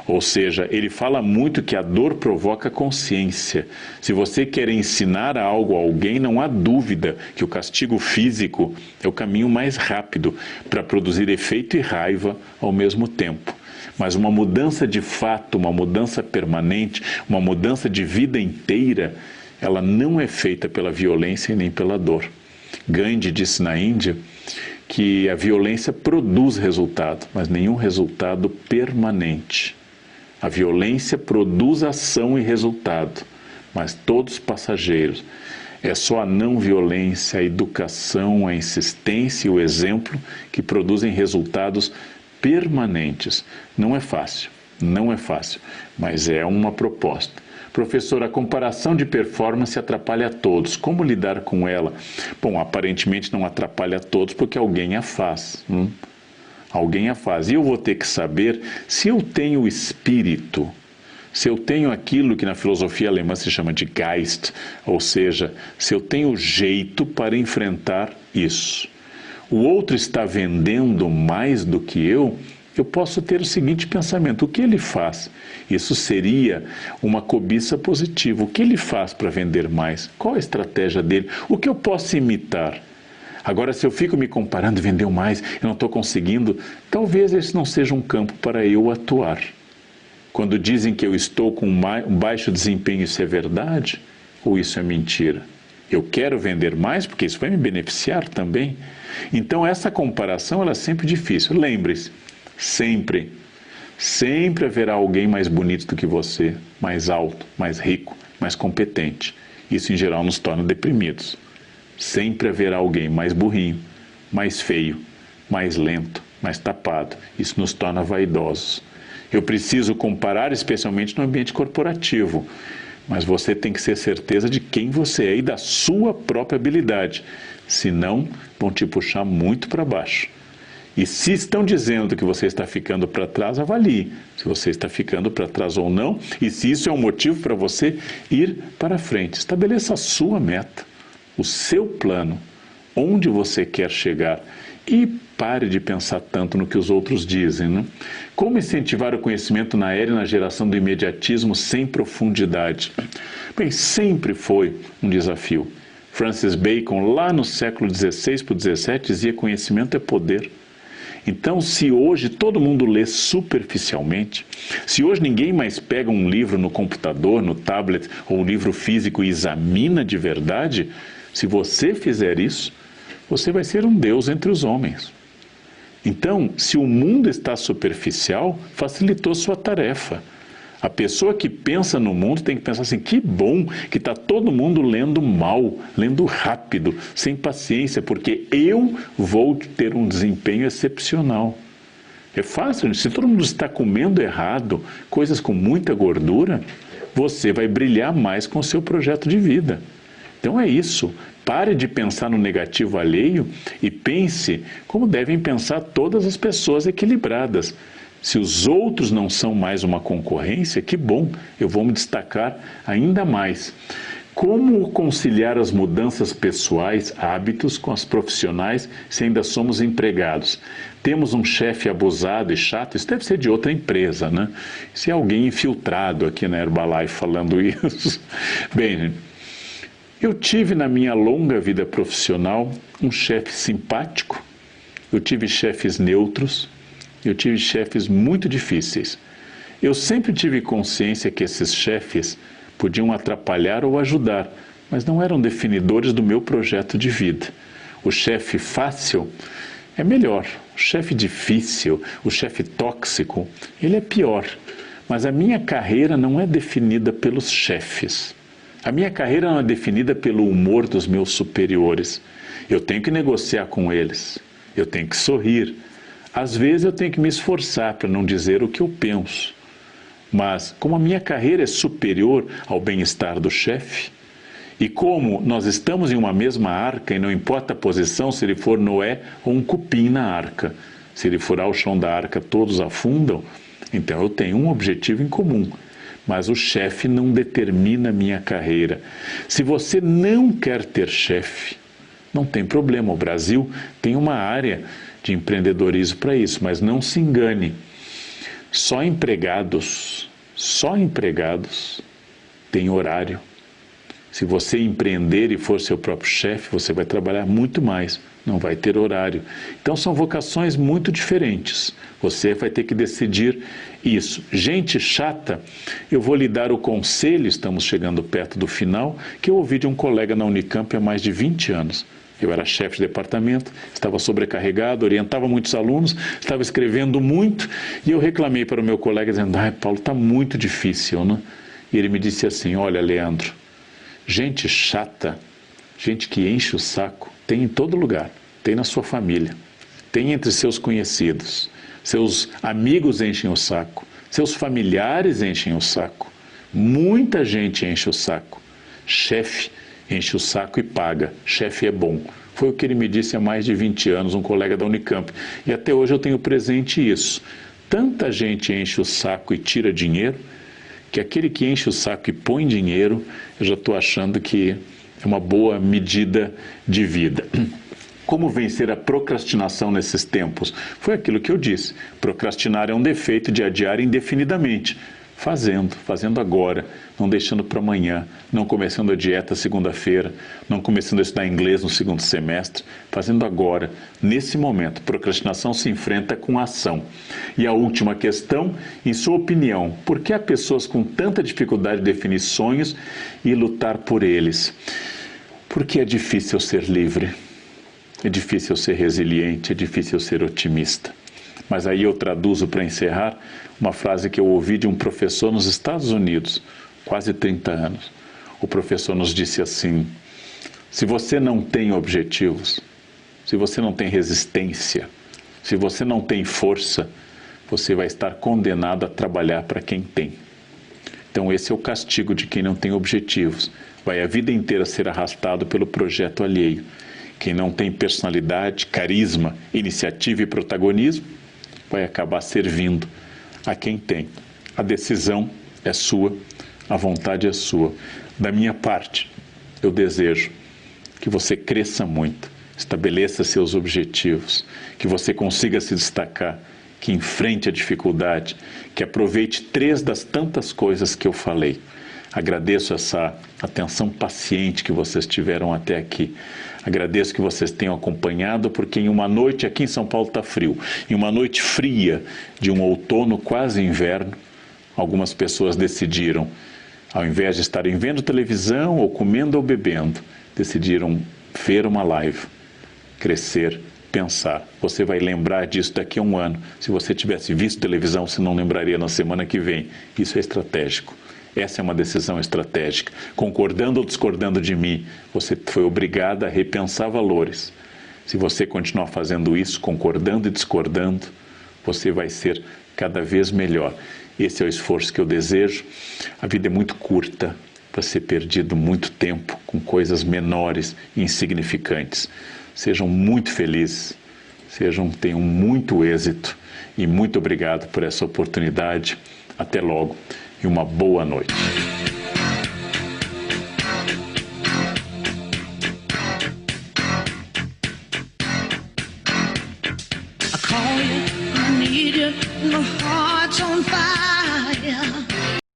Ou seja, ele fala muito que a dor provoca consciência. Se você quer ensinar algo a alguém, não há dúvida que o castigo físico é o caminho mais rápido para produzir efeito e raiva ao mesmo tempo. Mas uma mudança de fato, uma mudança permanente, uma mudança de vida inteira, ela não é feita pela violência e nem pela dor. Gandhi disse na Índia que a violência produz resultado, mas nenhum resultado permanente. A violência produz ação e resultado, mas todos passageiros. É só a não violência, a educação, a insistência e o exemplo que produzem resultados permanentes. Não é fácil, mas é uma proposta. Professor, a comparação de performance atrapalha a todos. Como lidar com ela? Bom, aparentemente não atrapalha a todos porque alguém a faz. Alguém a faz. E eu vou ter que saber se eu tenho espírito, se eu tenho aquilo que na filosofia alemã se chama de Geist, ou seja, se eu tenho jeito para enfrentar isso. O outro está vendendo mais do que eu posso ter o seguinte pensamento: o que ele faz? Isso seria uma cobiça positiva. O que ele faz para vender mais? Qual a estratégia dele? O que eu posso imitar? Agora, se eu fico me comparando, vendeu mais, eu não estou conseguindo, talvez esse não seja um campo para eu atuar. Quando dizem que eu estou com um baixo desempenho, isso é verdade ou isso é mentira? Eu quero vender mais porque isso vai me beneficiar também. Então, essa comparação ela é sempre difícil. Lembre-se, sempre haverá alguém mais bonito do que você, mais alto, mais rico, mais competente. Isso, em geral, nos torna deprimidos. Sempre haverá alguém mais burrinho, mais feio, mais lento, mais tapado. Isso nos torna vaidosos. Eu preciso comparar, especialmente no ambiente corporativo. Mas você tem que ter certeza de quem você é e da sua própria habilidade. Senão, vão te puxar muito para baixo. E se estão dizendo que você está ficando para trás, avalie se você está ficando para trás ou não, e se isso é um motivo para você ir para frente. Estabeleça a sua meta, o seu plano, onde você quer chegar, e pare de pensar tanto no que os outros dizem, né? Como incentivar o conhecimento na era e na geração do imediatismo sem profundidade? Bem, sempre foi um desafio. Francis Bacon, lá no século XVI para o XVII, dizia: conhecimento é poder. Então, se hoje todo mundo lê superficialmente, se hoje ninguém mais pega um livro no computador, no tablet ou um livro físico e examina de verdade, se você fizer isso, você vai ser um Deus entre os homens. Então, se o mundo está superficial, facilitou sua tarefa. A pessoa que pensa no mundo tem que pensar assim: que bom que está todo mundo lendo mal, lendo rápido, sem paciência, porque eu vou ter um desempenho excepcional. É fácil, se todo mundo está comendo errado, coisas com muita gordura, você vai brilhar mais com o seu projeto de vida. Então é isso. Pare de pensar no negativo alheio e pense como devem pensar todas as pessoas equilibradas. Se os outros não são mais uma concorrência, que bom, eu vou me destacar ainda mais. Como conciliar as mudanças pessoais, hábitos, com as profissionais, se ainda somos empregados? Temos um chefe abusado e chato, isso deve ser de outra empresa, né? Se é alguém infiltrado aqui na Herbalife falando isso. Bem, eu tive na minha longa vida profissional um chefe simpático, eu tive chefes neutros, eu tive chefes muito difíceis. Eu sempre tive consciência que esses chefes podiam atrapalhar ou ajudar, mas não eram definidores do meu projeto de vida. O chefe fácil é melhor, o chefe difícil, o chefe tóxico, ele é pior. Mas a minha carreira não é definida pelos chefes. A minha carreira não é definida pelo humor dos meus superiores. Eu tenho que negociar com eles, eu tenho que sorrir. Às vezes eu tenho que me esforçar para não dizer o que eu penso. Mas como a minha carreira é superior ao bem-estar do chefe, e como nós estamos em uma mesma arca, e não importa a posição, se ele for Noé ou um cupim na arca, se ele furar o chão da arca todos afundam, então eu tenho um objetivo em comum. Mas o chefe não determina a minha carreira. Se você não quer ter chefe, não tem problema, o Brasil tem uma área de empreendedorismo para isso, mas não se engane, só empregados têm horário. Se você empreender e for seu próprio chefe, você vai trabalhar muito mais, não vai ter horário. Então são vocações muito diferentes, você vai ter que decidir isso. Gente chata, eu vou lhe dar o conselho, estamos chegando perto do final, que eu ouvi de um colega na Unicamp há mais de 20 anos. Eu era chefe de departamento, estava sobrecarregado, orientava muitos alunos, estava escrevendo muito, e eu reclamei para o meu colega dizendo: ai, Paulo, está muito difícil, né? E ele me disse assim: olha, Leandro, gente chata, gente que enche o saco, tem em todo lugar, tem na sua família, tem entre seus conhecidos, seus amigos enchem o saco, seus familiares enchem o saco, muita gente enche o saco, chefe enche o saco e paga, chefe é bom. Foi o que ele me disse há mais de 20 anos, um colega da Unicamp. E até hoje eu tenho presente isso. Tanta gente enche o saco e tira dinheiro, que aquele que enche o saco e põe dinheiro, eu já estou achando que é uma boa medida de vida. Como vencer a procrastinação nesses tempos? Foi aquilo que eu disse. Procrastinar é um defeito de adiar indefinidamente. Fazendo agora, não deixando para amanhã, não começando a dieta segunda-feira, não começando a estudar inglês no segundo semestre, fazendo agora, nesse momento. Procrastinação se enfrenta com ação. E a última questão, em sua opinião, por que há pessoas com tanta dificuldade de definir sonhos e lutar por eles? Porque é difícil ser livre, é difícil ser resiliente, é difícil ser otimista. Mas aí eu traduzo para encerrar uma frase que eu ouvi de um professor nos Estados Unidos, quase 30 anos. O professor nos disse assim: se você não tem objetivos, se você não tem resistência, se você não tem força, você vai estar condenado a trabalhar para quem tem. Então esse é o castigo de quem não tem objetivos. Vai a vida inteira ser arrastado pelo projeto alheio. Quem não tem personalidade, carisma, iniciativa e protagonismo, vai acabar servindo a quem tem. A decisão é sua, a vontade é sua. Da minha parte, eu desejo que você cresça muito, estabeleça seus objetivos, que você consiga se destacar, que enfrente a dificuldade, que aproveite 3 das tantas coisas que eu falei. Agradeço essa atenção paciente que vocês tiveram até aqui. Agradeço que vocês tenham acompanhado, porque em uma noite, aqui em São Paulo está frio, em uma noite fria de um outono quase inverno, algumas pessoas decidiram, ao invés de estarem vendo televisão ou comendo ou bebendo, decidiram ver uma live, crescer, pensar. Você vai lembrar disso daqui a um ano. Se você tivesse visto televisão, você não lembraria na semana que vem. Isso é estratégico. Essa é uma decisão estratégica. Concordando ou discordando de mim, você foi obrigado a repensar valores. Se você continuar fazendo isso, concordando e discordando, você vai ser cada vez melhor. Esse é o esforço que eu desejo. A vida é muito curta para ser perdido muito tempo com coisas menores e insignificantes. Sejam muito felizes, tenham muito êxito e muito obrigado por essa oportunidade. Até logo e uma boa noite. I call you, I need you, my heart's on fire.